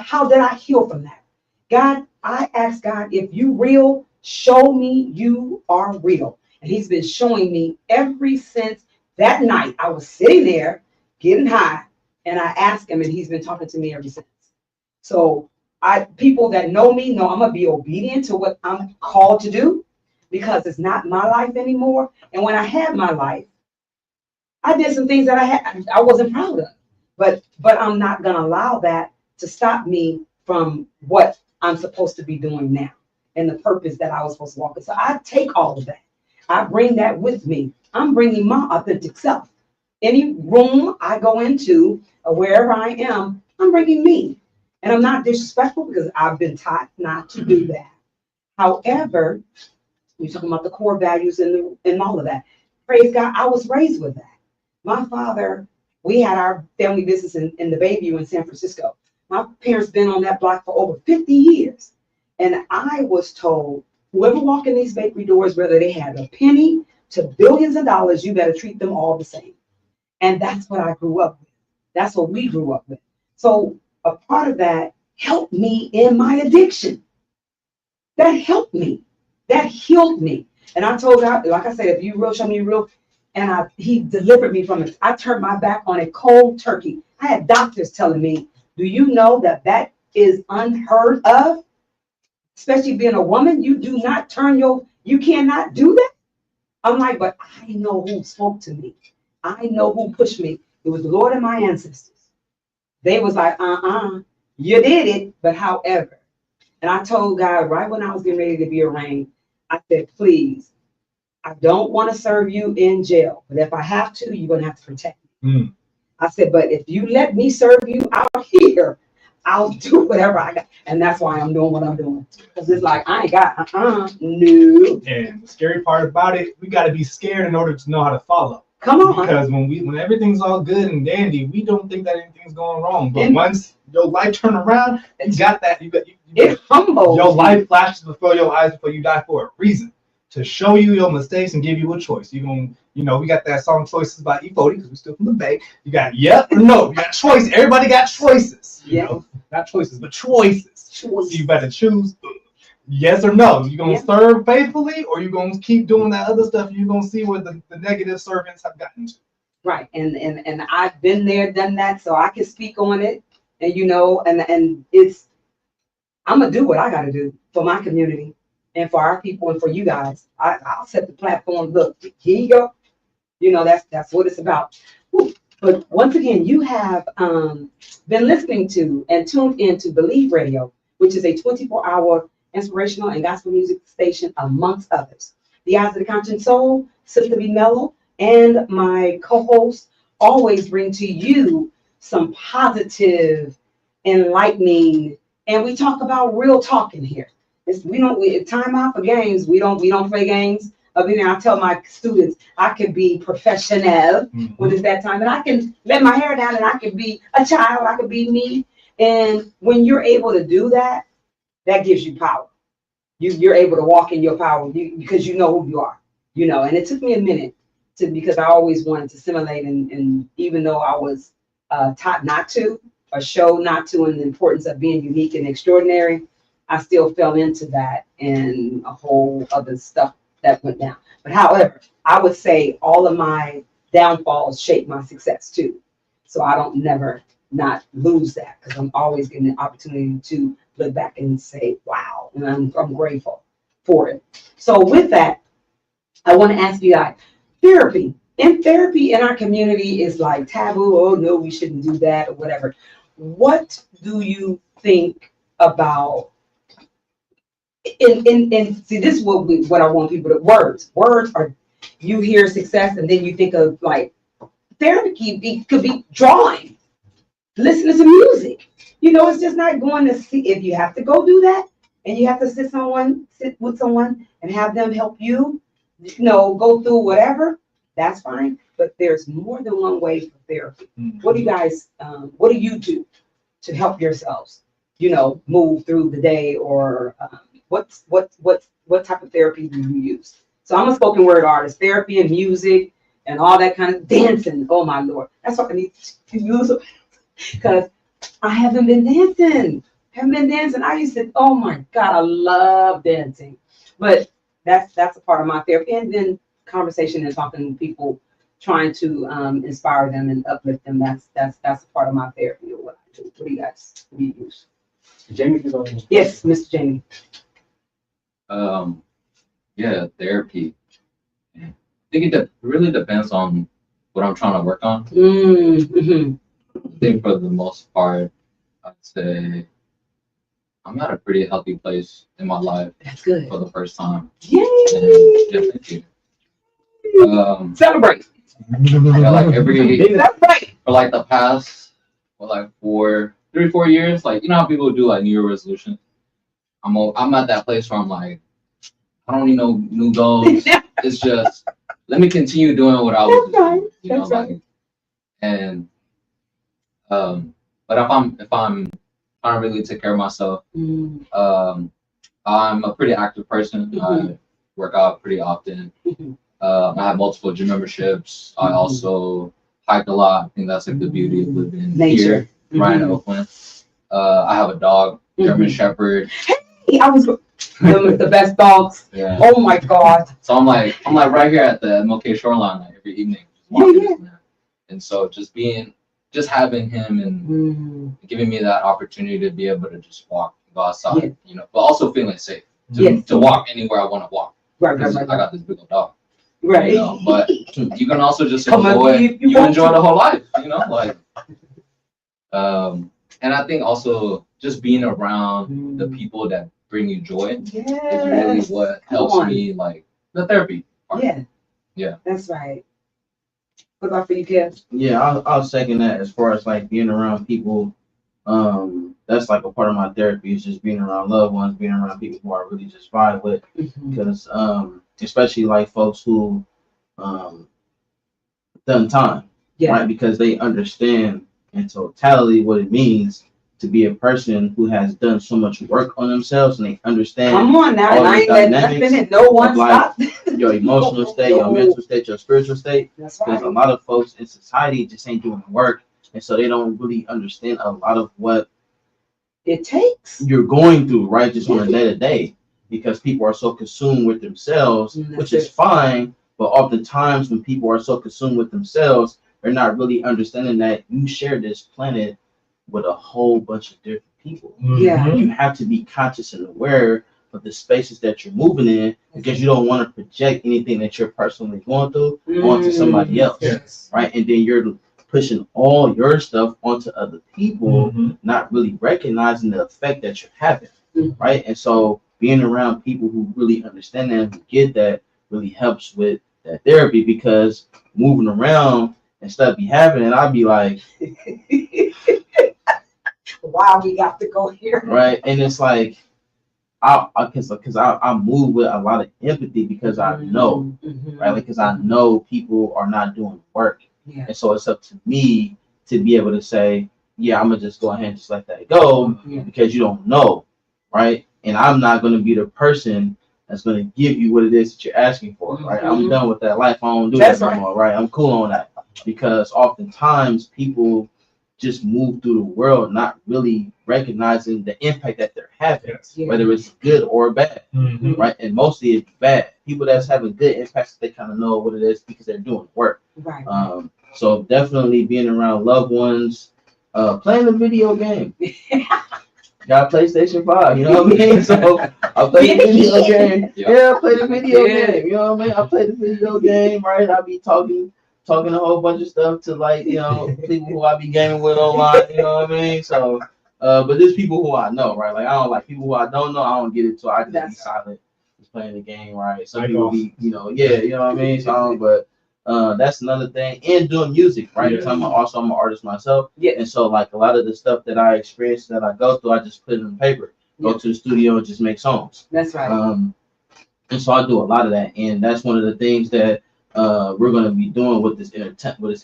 How did I heal from that? God, I asked God, if you real, show me you are real. And he's been showing me ever since that night. I was sitting there getting high, and I asked him, and he's been talking to me ever since. So people that know me know I'm gonna be obedient to what I'm called to do, because it's not my life anymore. And when I had my life, I did some things that I wasn't proud of. But I'm not gonna allow that to stop me from what I'm supposed to be doing now and the purpose that I was supposed to walk in. So I take all of that. I bring that with me. I'm bringing my authentic self. Any room I go into or wherever I am, I'm bringing me. And I'm not disrespectful because I've been taught not to do that. However, you're talking about the core values and all of that. Praise God, I was raised with that. My father, we had our family business in the Bayview in San Francisco. My parents been on that block for over 50 years. And I was told, whoever walk in these bakery doors, whether they had a penny to billions of dollars, you better treat them all the same. And that's what I grew up with. That's what we grew up with. So a part of that helped me in my addiction. That helped me. That healed me. And I told God, like I said, if you real, show me real. And he delivered me from it. I turned my back on it cold turkey. I had doctors telling me, do you know that is unheard of? Especially being a woman, you do not you cannot do that. I'm like, but I know who spoke to me. I know who pushed me. It was the Lord and my ancestors. They was like, you did it, but however. And I told God right when I was getting ready to be arraigned, I said, please, I don't want to serve you in jail, but if I have to, you're going to have to protect me. I said, but if you let me serve you out here, I'll do whatever I got. And that's why I'm doing what I'm doing. Because it's like, I ain't got, no. And the scary part about it, we got to be scared in order to know how to follow. Come on. Because when everything's all good and dandy, we don't think that anything's going wrong. But once your life turn around, you got that. It humbles. Your life flashes before your eyes before you die for a reason. To show you your mistakes and give you a choice. We got that song Choices by E40 because we're still from the Bay. You got yep or no. You got choice. Everybody got choices. Not choices, but choices. So you better choose yes or no. You gonna serve faithfully, or you gonna keep doing that other stuff? You're gonna see where the negative servants have gotten to. Right, and I've been there, done that, so I can speak on it. And and it's I'm gonna do what I gotta do for my community and for our people and for you guys. I'll set the platform. Look, here you go. That's what it's about. Whew. But once again, you have been listening to and tuned into Believe Radio, which is a 24-hour inspirational and gospel music station, amongst others. The Eyes of the Conscious Soul, Sistah Mellow, and my co-host always bring to you some positive, enlightening, and we talk about real talk in here. Time out for games. We don't play games. I tell my students I could be professional when it's that time, and I can let my hair down, and I can be a child. I could be me. And when you're able to do that, that gives you power. You're able to walk in your power because you know who you are. And it took me a minute because I always wanted to simulate, and even though I was taught not to, or showed not to, and the importance of being unique and extraordinary, I still fell into that and a whole other stuff that went down. But however, I would say all of my downfalls shape my success too. So I don't never not lose that, because I'm always getting the opportunity to look back and say, wow, and I'm grateful for it. So with that, I want to ask you guys, therapy in our community is like taboo. Oh no, we shouldn't do that or whatever. What do you think about and see, this is what I want people to words are, you hear success and then you think of like therapy could be drawing, listening to music. It's just not going to see. If you have to go do that and you have to sit with someone and have them help you, go through whatever, that's fine. But there's more than one way for therapy. What do you guys what do you do to help yourselves move through the day, or what type of therapy do you use? So I'm a spoken word artist, therapy and music and all that kind of dancing. Oh my Lord, that's what I need to use, because I haven't been dancing. I used to, oh my God, I love dancing. But that's a part of my therapy. And then conversation and talking to people, trying to inspire them and uplift them. That's a part of my therapy, or what I do. What do you use? Jamie can go ahead. Yes, Mr. Jamie. Therapy. I think it really depends on what I'm trying to work on. I think for the most part, I'd say I'm at a pretty healthy place in my life That's good. for the first time. Yay! And, yeah, thank you. Celebrate. I got like Celebrate. for like the past, well, like 3-4 years, like you know how people do like New Year resolution. I'm at that place where I'm like, I don't need no new goals. It's just let me continue doing what I was doing. You know, like, and but if I'm trying to really take care of myself, I'm a pretty active person. I work out pretty often. I have multiple gym memberships. I also hike a lot. I think that's like the beauty of living here, right in Oakland. I have a dog, German Shepherd. Hey, I was the best dogs. Yeah. Oh my God. So I'm like right here at the MLK shoreline like, every evening. And so just having him and giving me that opportunity to be able to just walk, go outside, you know, but also feeling safe to walk anywhere I want to walk. Right. I got this big old dog. Right. You know, but you can also just enjoy enjoy the whole life, you know, like and I think also just being around the people that bring you joy is really what helps me, like the therapy part. Yeah. That's right. What about for you, Kells? Yeah, I'll second that. As far as like being around people, that's like a part of my therapy is just being around loved ones, being around people who I really just vibe with, because especially like folks who done time, right? Because they understand in totality what it means to be a person who has done so much work on themselves, and they understand. Come on now, and I ain't letting nothing in no one stop. Your emotional state, your mental state, your spiritual state. That's right. Because a lot of folks in society just ain't doing the work, and so they don't really understand a lot of what it takes you're going through, right? Just on a day to day, because people are so consumed with themselves, which is fine. But oftentimes, when people are so consumed with themselves, they're not really understanding that you share this planet with a whole bunch of different people. You have to be conscious and aware of the spaces that you're moving in, because you don't want to project anything that you're personally going through onto somebody else, right? And then you're pushing all your stuff onto other people, not really recognizing the effect that you're having, right? And so being around people who really understand that and who get that really helps with that therapy, because moving around and stuff be happening, I'd be like, wow, we got to go here, right? And it's like I move with a lot of empathy, because I know, right? Like, because I know people are not doing work, and so it's up to me to be able to say, yeah, I'm gonna just go ahead and just let that go, because you don't know, right? And I'm not gonna be the person that's gonna give you what it is that you're asking for, right? I'm done with that life. I don't do that anymore, right? I'm cool on that, because oftentimes people just move through the world not really recognizing the impact that they're having, whether it's good or bad, right? And mostly it's bad. People that's having good impacts, they kind of know what it is because they're doing work. Right. So definitely being around loved ones, playing a video game. Got PlayStation 5, you know what I mean? So I play the video game. Yeah, I play the video game. You know what I mean? I play the video game, right? I be talking a whole bunch of stuff to, like, you know, people who I be gaming with online, you know what I mean? So, but there's people who I know, right? Like, I don't like people who I don't know. I don't get it, so I just be silent, just playing the game, right? Some people be, you know, you know what I mean? So, but that's another thing. And doing music, right? Because I'm an artist myself, and so like a lot of the stuff that I experience that I go through, I just put it on paper, go to the studio, and just make songs. That's right. And so I do a lot of that, and that's one of the things that we're going to be doing with this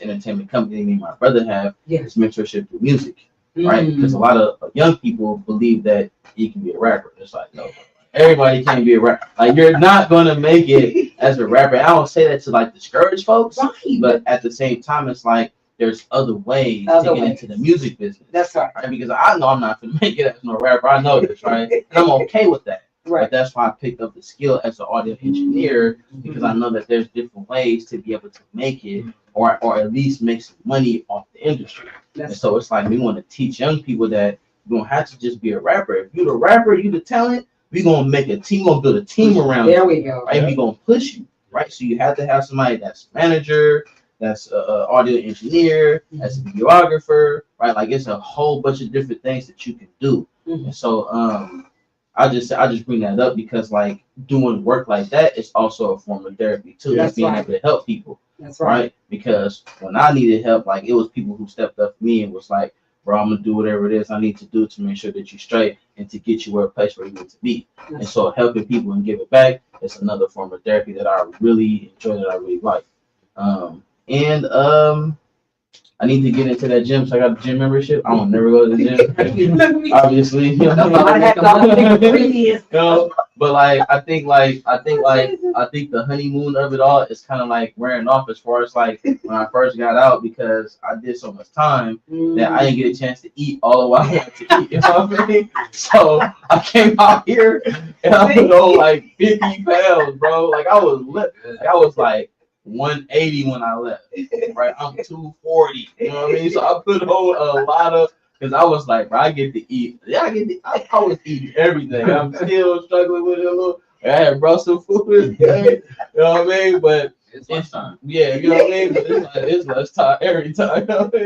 entertainment company me and my brother have, is mentorship through music, right? Because a lot of young people believe that you can be a rapper. It's like, no, everybody can't be a rapper. Like, you're not going to make it as a rapper. I don't say that to like discourage folks, but at the same time, it's like there's other ways to get into the music business. That's right. Because I know I'm not going to make it as no rapper. I know this, right? And I'm okay with that. Right. But that's why I picked up the skill as an audio engineer, because I know that there's different ways to be able to make it, or at least make some money off the industry. And so it's like we want to teach young people that you don't have to just be a rapper. If you're the rapper, you the talent, we're gonna make a team, we're gonna build a team around you. There we go. Right? We're gonna push you, right? So you have to have somebody that's a manager, that's a audio engineer, that's a videographer, right? Like it's a whole bunch of different things that you can do. And so I just bring that up because like doing work like that is also a form of therapy too. That's being right. able to help people. That's right. Because when I needed help, like it was people who stepped up for me and was like, bro, I'm gonna do whatever it is I need to do to make sure that you're straight and to get you where a place where you need to be. And so helping people and give it back is another form of therapy that I really enjoy, that I really like. I need to get into that gym, so I got a gym membership. I don't never go to the gym, obviously. You know, but like I think the honeymoon of it all is kind of like wearing off as far as like when I first got out, because I did so much time that I didn't get a chance to eat all the while I wanted to eat. You know what I mean? So I came out here and I put on like 50 pounds, bro. Like I was like 180 when I left, right? I'm 240, you know what I mean? So I put on a lot of, because I was like, bro, I get to eat. Yeah, I was eating everything. I'm still struggling with it a little. I had Brussels food, you know what I mean? But it's less time. Yeah, you know what I mean? But it's less time every time, you know what I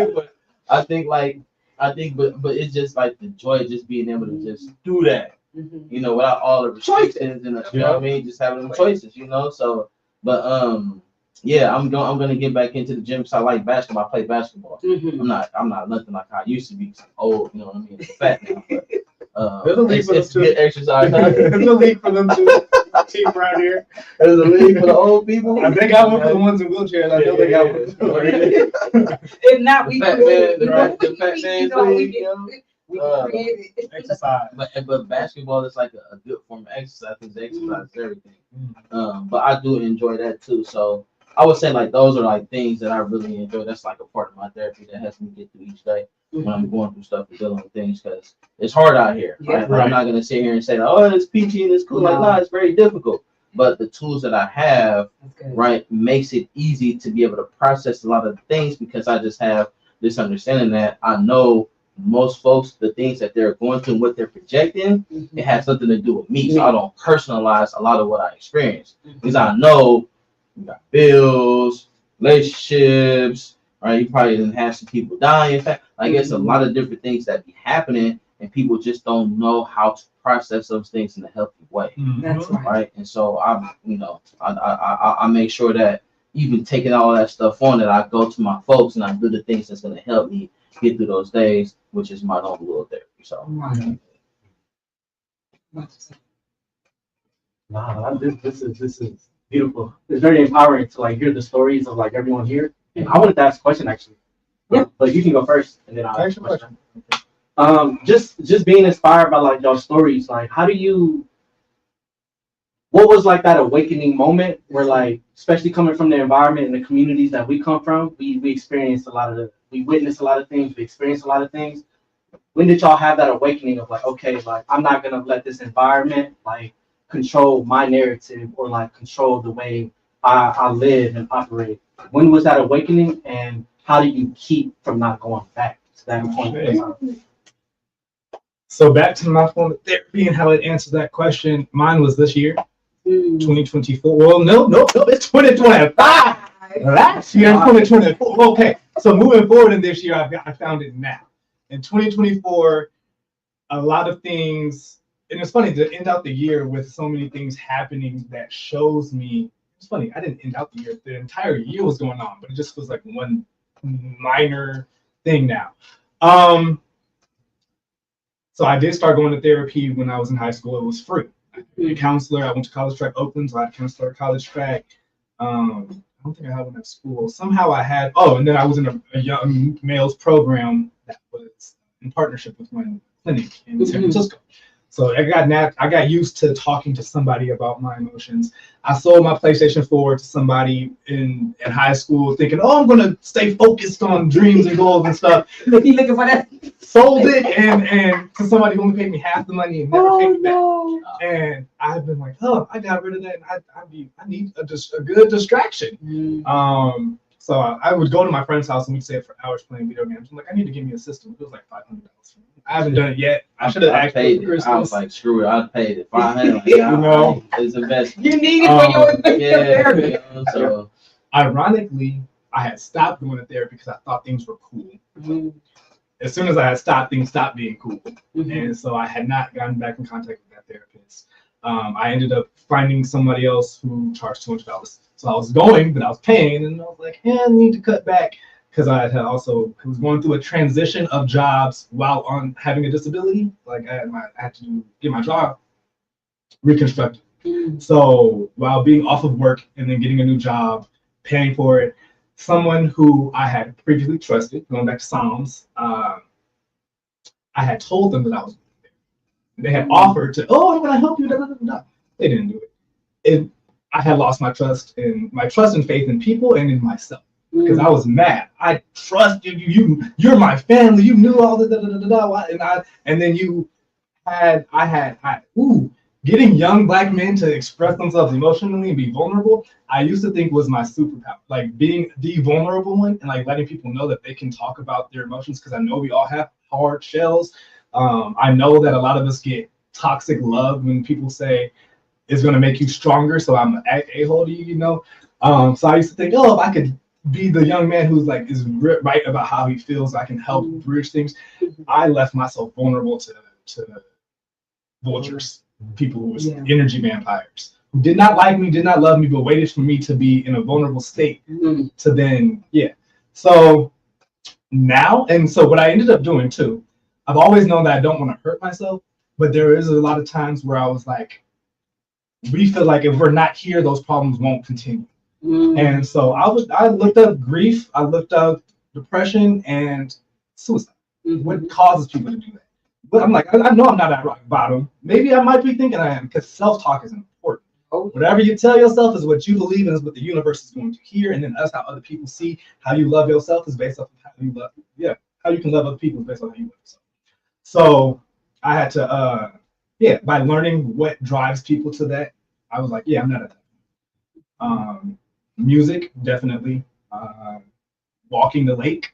mean? But but it's just like the joy of just being able to just do that, you know, without all the restrictions and you know what I mean? Just having them choices, you know? So, but, yeah, I'm gonna get back into the gym because I like basketball. I play basketball. I'm not nothing like I used to be. I'm old, you know what I mean? I'm fat now, but it's good exercise. There's a league for them too. Team around here. There's a league for the old people. They got one for the ones in wheelchairs. I know they got one. If not, we the fat man league, we created exercise. But basketball is like a good form of exercise because exercise is everything. But I do enjoy that too. So I would say like those are like things that I really enjoy. That's like a part of my therapy that helps me get through each day when I'm going through stuff and dealing with things, because it's hard out here. Right? I'm not gonna sit here and say, oh, it's peachy and it's cool. Like, no, it's very difficult. But the tools that I have, right, makes it easy to be able to process a lot of things, because I just have this understanding that I know most folks, the things that they're going through and what they're projecting, it has something to do with me. So I don't personalize a lot of what I experience, because I know you got bills, relationships, right? You probably didn't have some people dying. In fact, I guess a lot of different things that be happening, and people just don't know how to process those things in a healthy way. That's right. And so I make sure that even taking all that stuff on, that I go to my folks and I do the things that's gonna help me get through those days, which is my own little therapy. So Wow, this is beautiful. It's very empowering to like hear the stories of like everyone here. And I wanted to ask a question actually. Yeah. But you can go first and then I'll ask a question. Just being inspired by like your stories, like what was like that awakening moment where like, especially coming from the environment and the communities that we come from, we experienced we witnessed a lot of things, we experienced a lot of things. When did y'all have that awakening of like, okay, like I'm not gonna let this environment like control my narrative or like control the way I live and operate? When was that awakening, and how do you keep from not going back to that point? So back to my form of therapy and how it answers that question. Mine was this year, 2024. Well, no, it's 2025. Last year, 2024. Okay, so moving forward in this year, I found it now. In 2024, a lot of things, and it's funny to end out the year with so many things happening that shows me. It's funny, I didn't end out the year. The entire year was going on, but it just was like one minor thing now. So I did start going to therapy when I was in high school. It was free. I had a counselor. I went to College Track Oakland, so I had a counselor at College Track. I don't think I had one at school. Somehow I had, and then I was in a young males program that was in partnership with one clinic in San Francisco. So I got used to talking to somebody about my emotions. I sold my PlayStation 4 to somebody in high school, thinking, I'm gonna stay focused on dreams and goals and stuff. You looking for that? Sold it and to somebody who only paid me half the money and never paid me back. And I've been like, I got rid of that, and I need a good distraction. So I would go to my friend's house and we'd stay for hours playing video games. I'm like, I need to give me a system. It was like $500. I haven't done it yet. I should have paid it. I was like, screw it, I paid it. $500. It's investment. You need it for your therapy. So ironically, I had stopped going to therapy because I thought things were cool. As soon as I had stopped, things stopped being cool. And so I had not gotten back in contact with that therapist. I ended up finding somebody else who charged $200. So I was going, but I was paying, and I was like, hey, I need to cut back, because I had also was going through a transition of jobs while on having a disability. Like I had to get my job reconstructed. So while being off of work and then getting a new job, paying for it, someone who I had previously trusted, going back to Psalms, I had told them that I was there. They had offered to, oh, I'm going to help you. Da, da, da, da. They didn't do it. I had lost my trust and faith in people and in myself, because I was mad. I trusted you. You're my family. You knew all the da, da, da, da, and then getting young Black men to express themselves emotionally and be vulnerable, I used to think was my superpower. Like being the vulnerable one and like letting people know that they can talk about their emotions, because I know we all have hard shells. I know that a lot of us get toxic love when people say it's going to make you stronger, so I'm an a-hole to you, you know? So I used to think, oh, if I could be the young man who's like is right about how he feels, I can help bridge things. I left myself vulnerable to vultures, people who was energy vampires, who did not like me, did not love me, but waited for me to be in a vulnerable state to then, So now, and so what I ended up doing too, I've always known that I don't want to hurt myself, but there is a lot of times where I was like, we feel like if we're not here, those problems won't continue. And so I looked up grief, I looked up depression and suicide. What causes people to do that? But I'm like, I know I'm not at rock bottom. Maybe I might be thinking I am, because self-talk is important. Whatever you tell yourself is what you believe and is what the universe is going to hear. And then us, how other people see how you love yourself is based off of how you love. How you can love other people is based on how you love yourself. So I had to, by learning what drives people to that, I was like, I'm not at that. Music, definitely. Walking the lake.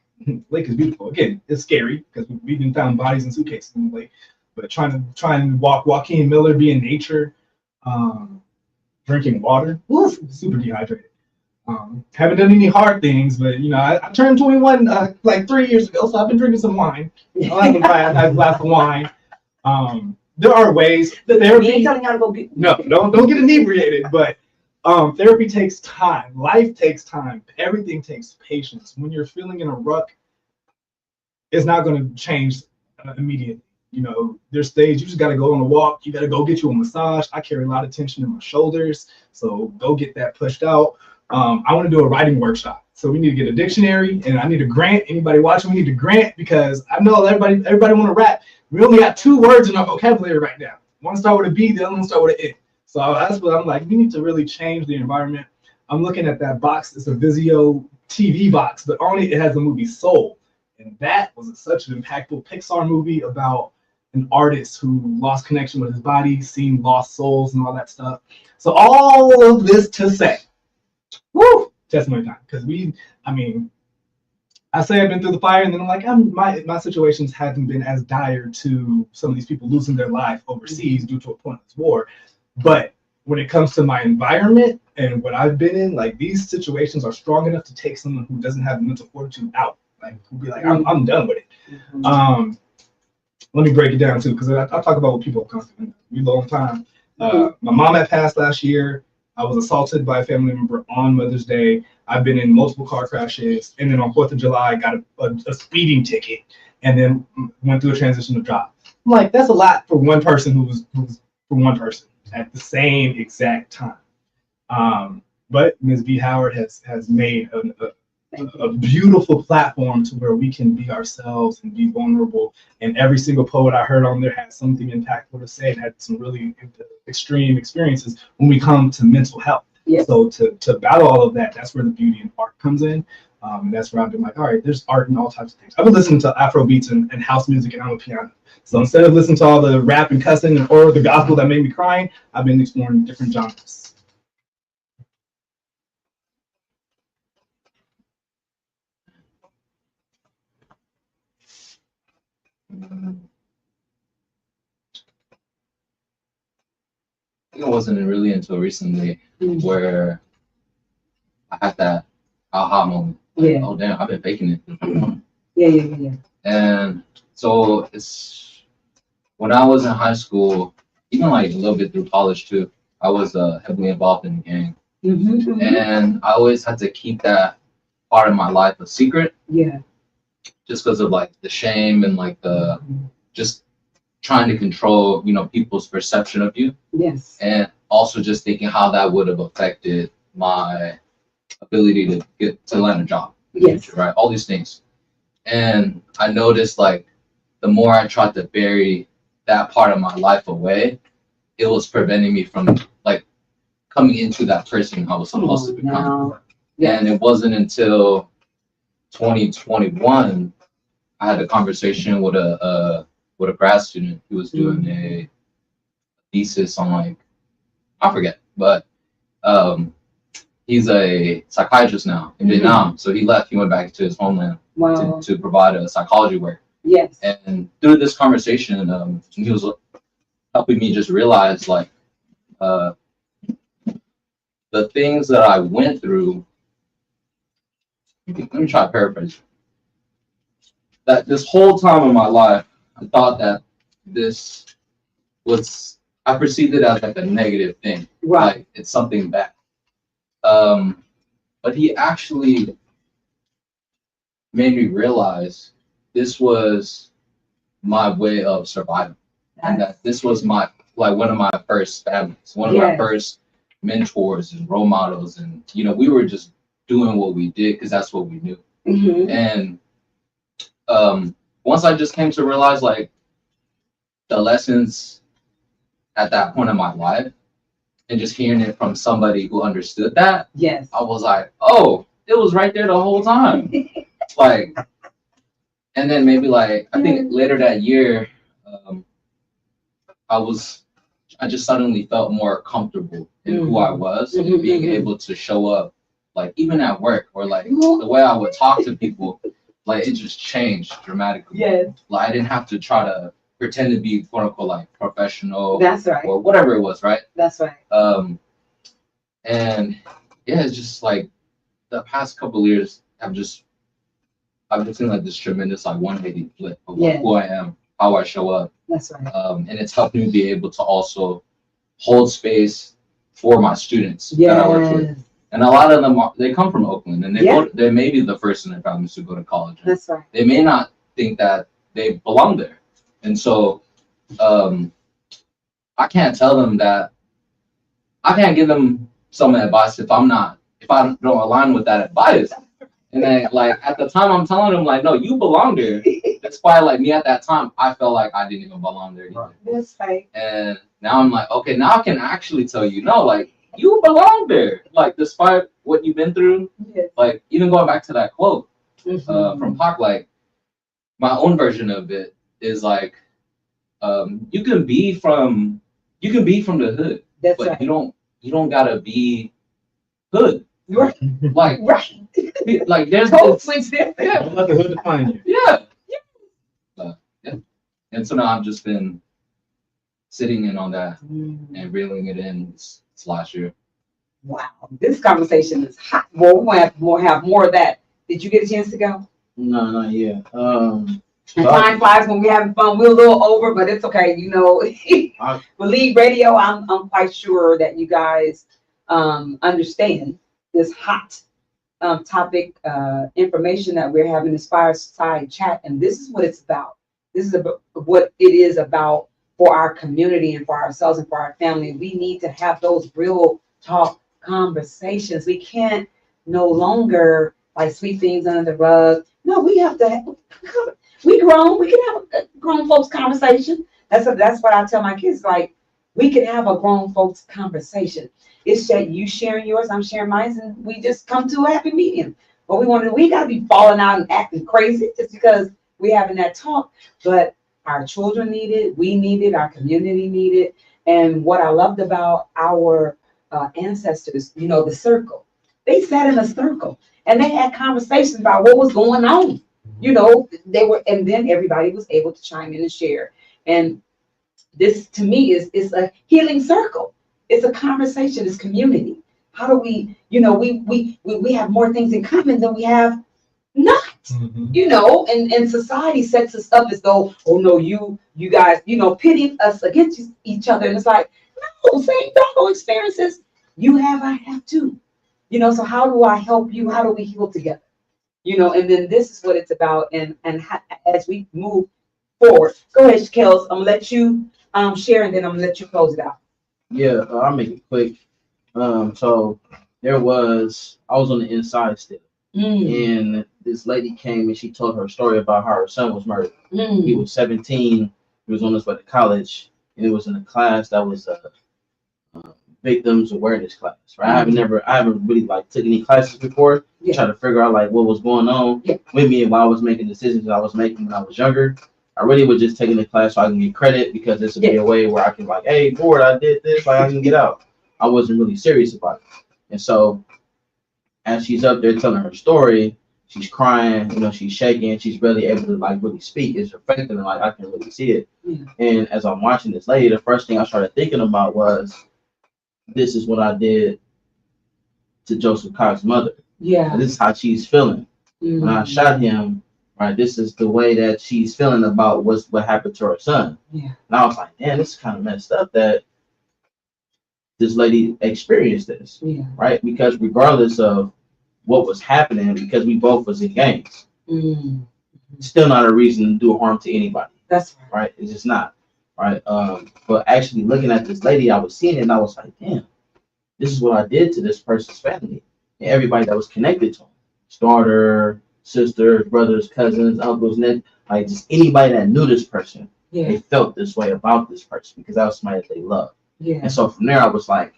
Lake is beautiful. Again, it's scary because we've been found bodies in suitcases in the lake. But trying to walk Joaquin Miller, be in nature, drinking water, super dehydrated. Haven't done any hard things, but I turned 21 like 3 years ago, so I've been drinking some wine. I have a glass of wine. There are ways. Therapy. No, don't get inebriated, but therapy takes time. Life takes time. Everything takes patience. When you're feeling in a rut, it's not going to change immediately. There's stage. You just got to go on a walk. You got to go get you a massage. I carry a lot of tension in my shoulders, so go get that pushed out. I want to do a writing workshop, so we need to get a dictionary, and I need a grant. Anybody watching, we need a grant, because I know everybody want to rap. We only got 2 words in our vocabulary right now. One start with a B, the other one start with an N. So that's what I'm like. We need to really change the environment. I'm looking at that box. It's a Vizio TV box, but on it has the movie Soul, and that was such an impactful Pixar movie about an artist who lost connection with his body, seeing lost souls and all that stuff. So all of this to say, testimony time, because I say I've been through the fire, and then I'm like, my situations haven't been as dire to some of these people losing their life overseas due to a pointless war. But when it comes to my environment and what I've been in, like, these situations are strong enough to take someone who doesn't have the mental fortitude out. Like, who'll be like, I'm done with it. Let me break it down too, because I talk about what people have constantly. We long time. My mom had passed last year. I was assaulted by a family member on Mother's Day. I've been in multiple car crashes, and then on 4th of July, I got a speeding ticket, and then went through a transition of job. I'm like, that's a lot for one person who's for one person at the same exact time. But Ms. B. Howard has made a beautiful platform to where we can be ourselves and be vulnerable. And every single poet I heard on there had something impactful to say and had some really extreme experiences when we come to mental health. So to battle all of that, that's where the beauty and art comes in. And that's where I've been like, all right, there's art in all types of things. I've been listening to Afro beats and house music, and I'm a piano. So instead of listening to all the rap and cussing or the gospel that made me crying, I've been exploring different genres. It wasn't really until recently where I had that aha moment. Like, Yeah. oh damn, I've been faking it. Yeah. And so it's when I was in high school, even like a little bit through college too, I was heavily involved in the gang. And I always had to keep that part of my life a secret. Yeah. Just because of like the shame and like the just trying to control, people's perception of you. Yes. And also just thinking how that would have affected my ability to get to land a job in the future, right? All these things. And I noticed like the more I tried to bury that part of my life away, it was preventing me from like coming into that person I was supposed to become. And it wasn't until 2021 I had a conversation with a grad student who was doing a thesis on like I forget, but he's a psychiatrist now in Vietnam. So he left. He went back to his homeland to provide a psychology work. Yes. And through this conversation, he was helping me just realize like the things that I went through. Let me try to paraphrase. That this whole time in my life, I thought that this was, I perceived it as like a negative thing. Right. Like it's something bad. But he actually made me realize this was my way of surviving. And that this was my, like one of my first families, one of my first mentors and role models. And, we were just doing what we did because that's what we knew. And once I just came to realize like the lessons at that point in my life and just hearing it from somebody who understood that, I was like, oh, it was right there the whole time. Like, and then maybe like, I think later that year, I just suddenly felt more comfortable in who I was and being able to show up, like even at work or like the way I would talk to people, like it just changed dramatically. Like I didn't have to try to pretend to be quote unquote like professional. That's right. Or whatever it was, right? That's right. And yeah, it's just like the past couple of years I've been seeing like this tremendous like 180 flip of like, who I am, how I show up. That's right. And it's helped me be able to also hold space for my students that I work with. And a lot of them they come from Oakland and they may be the first in their families to go to college. That's right. They may not think that they belong there. And so I can't tell them that, I can't give them some advice if I don't align with that advice. And then like at the time I'm telling them like, no, you belong there. That's why like me at that time, I felt like I didn't even belong there either. That's right. And now I'm like, okay, now I can actually tell you, no, like you belong there. Like despite what you've been through, like even going back to that quote from Pac, like my own version of it is like, you can be from the hood, but you don't gotta be hood. Right. Like like there's Don't let the hood define you. Yeah. And so now I've just been sitting in on that and reeling it in this last year. Wow, this conversation is hot. Well, we'll have more of that. Did you get a chance to go? No, not yet. And time flies when we're having fun. We're a little over, but it's okay. Believe Radio, I'm quite sure that you guys understand this hot topic information that we're having this fireside chat, and this is what it's about. This is what it is about for our community and for ourselves and for our family. We need to have those real talk conversations. We can't no longer like sweep things under the rug. No, we have to. We grown. We can have a grown folks conversation. That's what I tell my kids. Like we can have a grown folks conversation. It's that you sharing yours, I'm sharing mine, and we just come to a happy medium. But we gotta be falling out and acting crazy just because we're having that talk. But our children need it, we need it, our community need it. And what I loved about our ancestors, the circle, they sat in a circle and they had conversations about what was going on. And then everybody was able to chime in and share. And this to me is a healing circle. It's a conversation, it's community. How do we, we have more things in common than we have not, and society sets us up as though, oh no, you guys, pitting us against each other. And it's like, no, same doggone experiences you have, I have too. So how do I help you? How do we heal together? And then this is what it's about. And as we move forward, go ahead, Kells. I'm gonna let you share, and then I'm gonna let you close it out. Yeah, I'll make it quick. So I was on the inside still, and this lady came and she told her story about how her son was murdered. He was 17. He was on his way to college, and it was in a class that was a victims awareness class. Right? I haven't really like took any classes before. Trying to figure out like what was going on with me and why I was making decisions I was making when I was younger. I really was just taking the class so I can get credit, because this would be a way where I can like, hey, board, I did this, like I can get out. I wasn't really serious about it. And so as she's up there telling her story, she's crying, she's shaking, she's barely able to like really speak. It's affecting her, like I can really see it. And as I'm watching this lady, the first thing I started thinking about was, this is what I did to Joseph Cox's mother. And this is how she's feeling. When I shot him, right, this is the way that she's feeling about what happened to her son. And I was like, damn, this is kind of messed up that this lady experienced this, right? Because regardless of what was happening, because we both was in gangs, still not a reason to do harm to anybody. That's right. It's just not, right? But actually looking at this lady, I was seeing it and I was like, damn, this is what I did to this person's family and everybody that was connected to him. His daughter, sister, brothers, cousins, uncles, like just anybody that knew this person, they felt this way about this person because that was somebody that they loved. And so from there, I was like,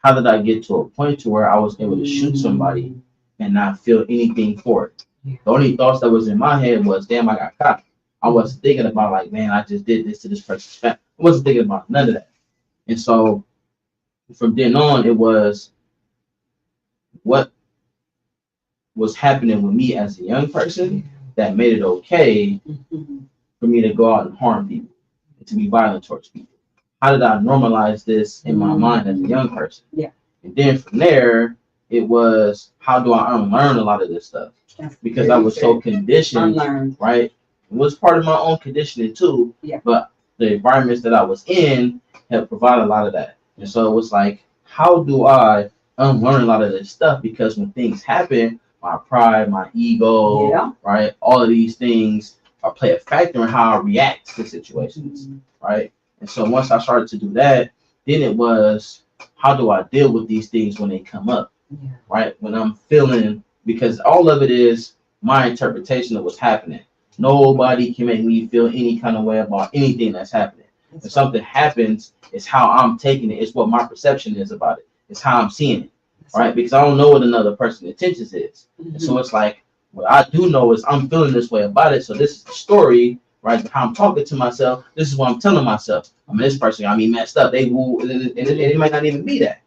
how did I get to a point to where I was able to shoot somebody and not feel anything for it? The only thoughts that was in my head was, damn, I got caught. I wasn't thinking about like, man, I just did this to this person's family. I wasn't thinking about none of that. And so from then on, it was what was happening with me as a young person that made it okay for me to go out and harm people and to be violent towards people. How did I normalize this in my mind as a young person? And then from there, it was, how do I unlearn a lot of this stuff? Because I was so conditioned, right? It was part of my own conditioning too, but the environments that I was in helped provide a lot of that. And so it was like, how do I unlearn a lot of this stuff? Because when things happen, my pride, my ego, right? All of these things play a factor in how I react to situations, right? And so once I started to do that, then it was, how do I deal with these things when they come up, right? When I'm feeling, because all of it is my interpretation of what's happening. Nobody can make me feel any kind of way about anything that's happening. If something happens, it's how I'm taking it. It's what my perception is about it. It's how I'm seeing it, right? Because I don't know what another person's intentions is. And so it's like, what I do know is I'm feeling this way about it. So this is the story, right? How I'm talking to myself. This is what I'm telling myself. I mean, this person got me messed up. They will, and it might not even be that,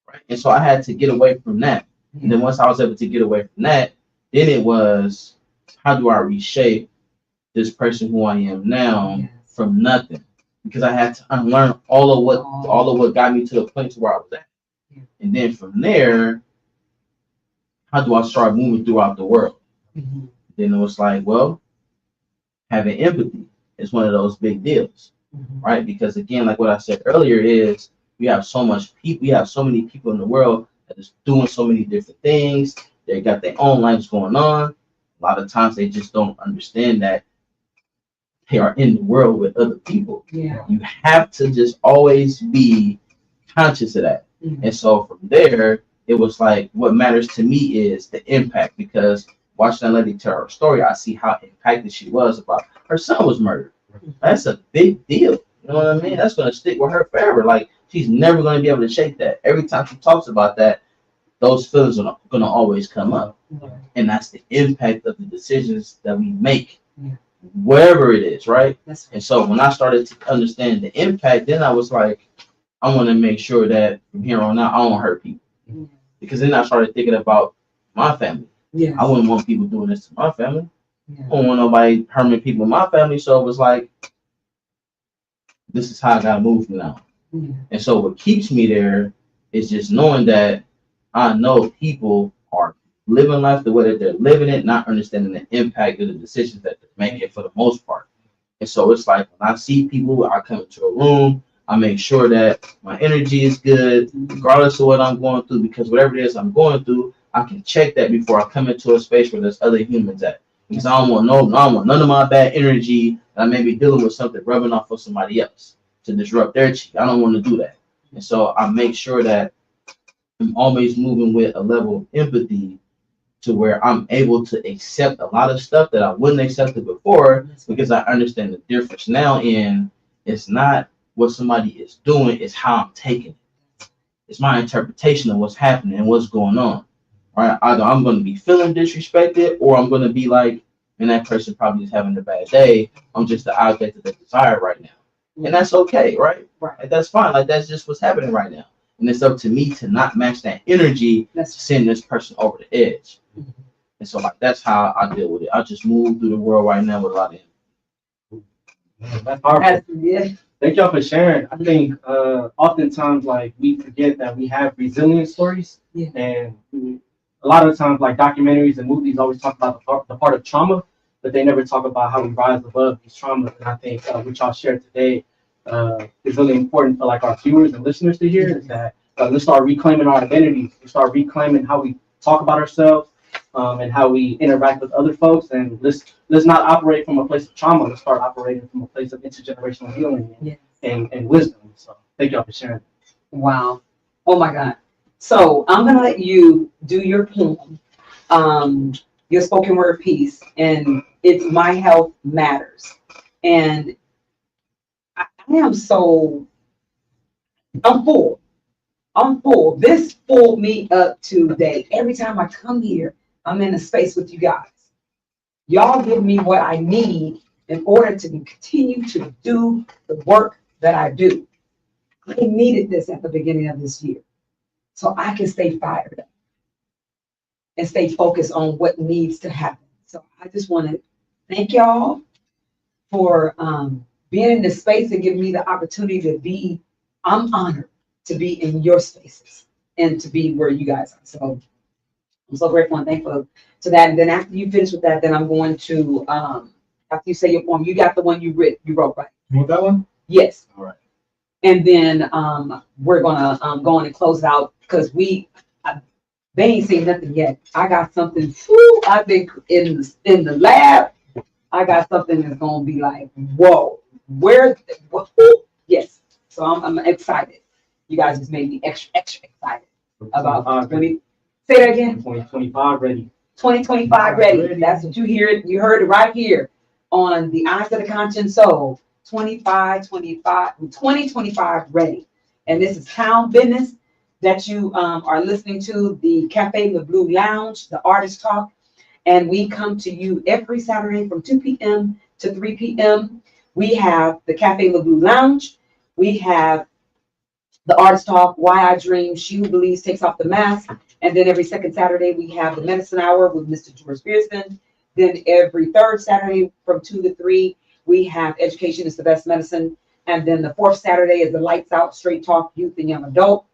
right? And so I had to get away from that. And then once I was able to get away from that, then it was, how do I reshape this person who I am now from nothing? Because I had to unlearn all of what got me to the point to where I was at. And then from there, how do I start moving throughout the world? Then it was like, well, having empathy is one of those big deals, right? Because again, like what I said earlier is, we have so many people in the world that is doing so many different things. They got their own lives going on. A lot of times they just don't understand that they are in the world with other people. You have to just always be conscious of that. And so from there, it was like, what matters to me is the impact, because watching that lady tell her story, I see how impacted she was about her son was murdered. That's a big deal. You know what I mean? That's going to stick with her forever. Like, she's never going to be able to shake that. Every time she talks about that, those feelings are going to always come up. And that's the impact of the decisions that we make, wherever it is, right? And so when I started to understand the impact, then I was like, I want to make sure that from here on out, I don't hurt people. Because then I started thinking about my family. I wouldn't want people doing this to my family. I don't want nobody harming people in my family. So it was like, this is how I got to move from now. And so what keeps me there It's just knowing that I know people are living life the way that they're living it, not understanding the impact of the decisions that they're making for the most part. And so it's like when I see people, I come into a room, I make sure that my energy is good, regardless of what I'm going through, because whatever it is I'm going through, I can check that before I come into a space where there's other humans at. Because I don't want none of my bad energy that I may be dealing with something rubbing off of somebody else to disrupt their chi. I don't want to do that. And so I make sure that I'm always moving with a level of empathy to where I'm able to accept a lot of stuff that I wouldn't accept it before, because I understand the difference now in it's not what somebody is doing, it's how I'm taking it. It's my interpretation of what's happening and what's going on. Right? Either I'm going to be feeling disrespected, or I'm going to be like, and that person probably is having a bad day. I'm just the object that they desire right now. And that's okay, right? Right. That's fine. Like, that's just what's happening right now. And it's up to me to not match that energy to send this person over the edge. And so, like, that's how I deal with it. I just move through the world right now with a lot of energy. That's powerful. Yeah. Thank y'all for sharing. I think oftentimes, like, we forget that we have resilient stories. Yeah. And a lot of times, like, documentaries and movies always talk about the part of trauma, but they never talk about how we rise above these traumas. And I think what y'all shared today is really important for, like, our viewers and listeners to hear, is that let's start reclaiming our identities. Let's start reclaiming how we talk about ourselves, and how we interact with other folks. And let's not operate from a place of trauma. Let's start operating from a place of intergenerational healing and wisdom. So thank y'all for sharing. Wow. Oh my God. So I'm gonna let you do your poem, your spoken word piece, and it's My Health Matters. And I'm full. I'm full. This pulled me up today. Every time I come here, I'm in a space with you guys. Y'all give me what I need in order to continue to do the work that I do. I needed this at the beginning of this year, so I can stay fired up and stay focused on what needs to happen. So I just want to thank y'all for being in this space and giving me the opportunity to be. I'm honored to be in your spaces and to be where you guys are. So I'm so grateful and thankful to that. And then after you finish with that, then I'm going to, after you say your poem, you got the one you wrote, right? You want that one? Yes. All right. And then we're gonna go on and close it out, because they ain't seen nothing yet. I got something. I've been in the lab. I got something that's gonna be like, whoa, yes. So I'm excited. You guys just made me extra excited about 20. Say that again. 2025 ready. 2025 ready. That's what you hear. You heard it right here on the Eyes of the Conscious Soul. 2025 ready. And this is Town Business that you are listening to, the Cafe Le Bleu Lounge, the Artist Talk. And we come to you every Saturday from 2 p.m. to 3 p.m. We have the Cafe Le Bleu Lounge. We have the Artist Talk, Why I Dream, She Who Believes Takes Off the Mask. And then every second Saturday, we have the Medicine Hour with Mr. George Pearson. Then every third Saturday from 2 to 3, we have Education is the Best Medicine. And then the fourth Saturday is the Lights Out Straight Talk Youth and Young Adult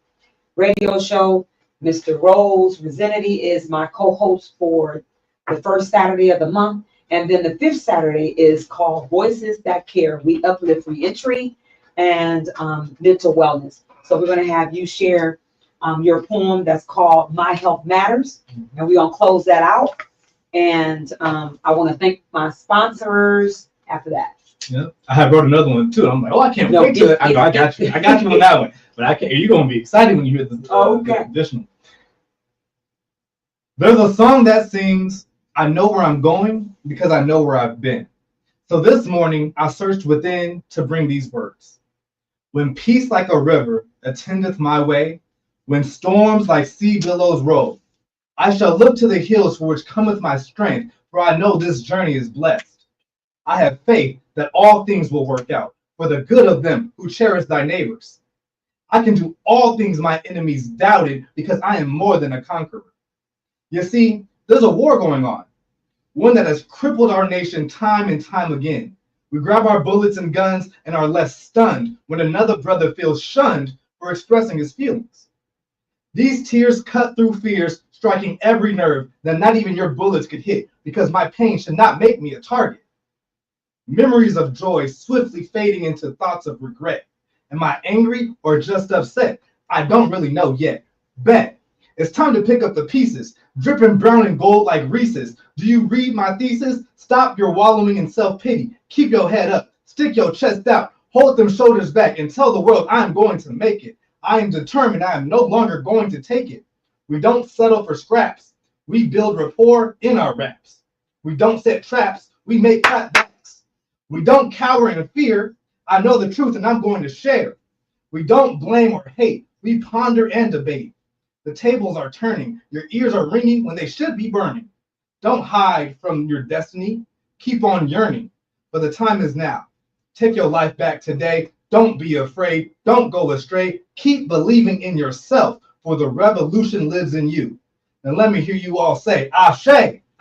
radio show. Mr. Rosenity is my co-host for the first Saturday of the month. And then the fifth Saturday is called Voices That Care. We uplift reentry and mental wellness. So we're going to have you share your poem that's called My Health Matters. And we're going to close that out. And I want to thank my sponsors after that. Yeah, I wrote another one too. I'm like, I can't wait till I got you. I got you on that one. But I can't. You're gonna be excited when you hear the additional. There's a song that sings, "I know where I'm going because I know where I've been." So this morning I searched within to bring these words. When peace like a river attendeth my way, when storms like sea billows roll, I shall look to the hills for which cometh my strength, for I know this journey is blessed. I have faith that all things will work out for the good of them who cherish thy neighbors. I can do all things my enemies doubted, because I am more than a conqueror. You see, there's a war going on, one that has crippled our nation time and time again. We grab our bullets and guns and are left stunned when another brother feels shunned for expressing his feelings. These tears cut through fears, striking every nerve that not even your bullets could hit, because my pain should not make me a target. Memories of joy swiftly fading into thoughts of regret. Am I angry or just upset? I don't really know yet. Bet. It's time to pick up the pieces, dripping brown and gold like Reese's. Do you read my thesis? Stop your wallowing in self-pity. Keep your head up. Stick your chest out. Hold them shoulders back and tell the world I am going to make it. I am determined. I am no longer going to take it. We don't settle for scraps. We build rapport in our raps. We don't set traps. We make clapbacks. We don't cower in fear. I know the truth and I'm going to share. We don't blame or hate. We ponder and debate. The tables are turning. Your ears are ringing when they should be burning. Don't hide from your destiny. Keep on yearning. For the time is now. Take your life back today. Don't be afraid. Don't go astray. Keep believing in yourself, for the revolution lives in you. And let me hear you all say, Ashe.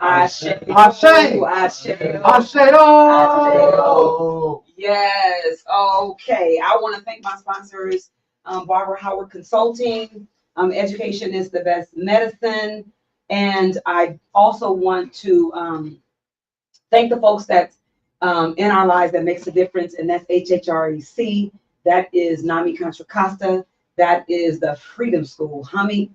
Ashe. Ashe. Ashe. Ashe. Oh. Yes. Okay. I want to thank my sponsors, Barbara Howard Consulting. Education is the best medicine. And I also want to thank the folks that's in our lives that makes a difference, and that's HHREC. That is NAMI Contra Costa. That is the Freedom School, Homies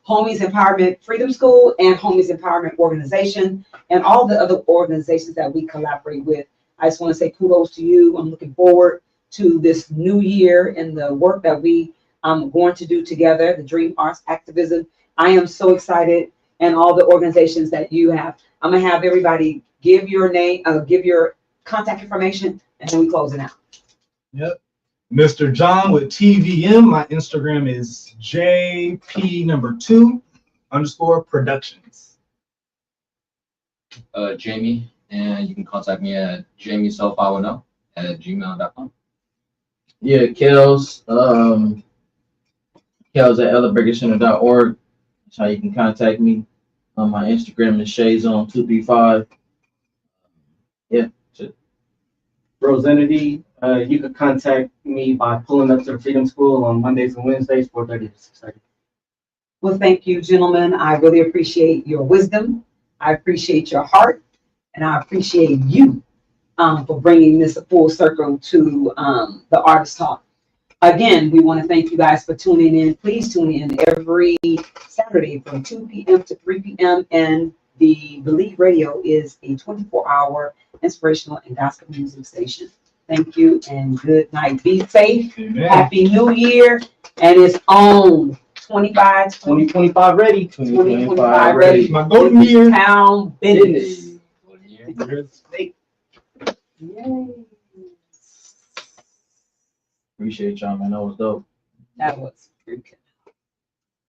Empowerment Freedom School and Homies Empowerment Organization, and all the other organizations that we collaborate with. I just want to say kudos to you. I'm looking forward to this new year and the work that we going to do together, the Dream Arts Activism. I am so excited, and all the organizations that you have. I'm gonna have everybody give your name, give your contact information, and then we close it out. Yep. Mr. John with TVM. My Instagram is JP2_productions. Jamie, and you can contact me at jamieself510@gmail.com. Yeah, Kells. Kells at elevatorcenter.org. That's how you can contact me. My Instagram is shayzone235. Yeah. Rosenity, you can contact me by pulling up to the Freedom School on Mondays and Wednesdays, 4:30 to 6:30. Well, thank you, gentlemen. I really appreciate your wisdom. I appreciate your heart, and I appreciate you for bringing this full circle to the Artist Talk. Again, we want to thank you guys for tuning in. Please tune in every Saturday from 2 p.m. to 3 p.m. And the Believe Radio is a 24-hour inspirational and gospel music station. Thank you and good night. Be safe. Amen. Happy New Year. And it's on 2025 ready. 2025 ready. My golden year. Town business. Business. Yay. Appreciate y'all, man. That was dope. That was freaking.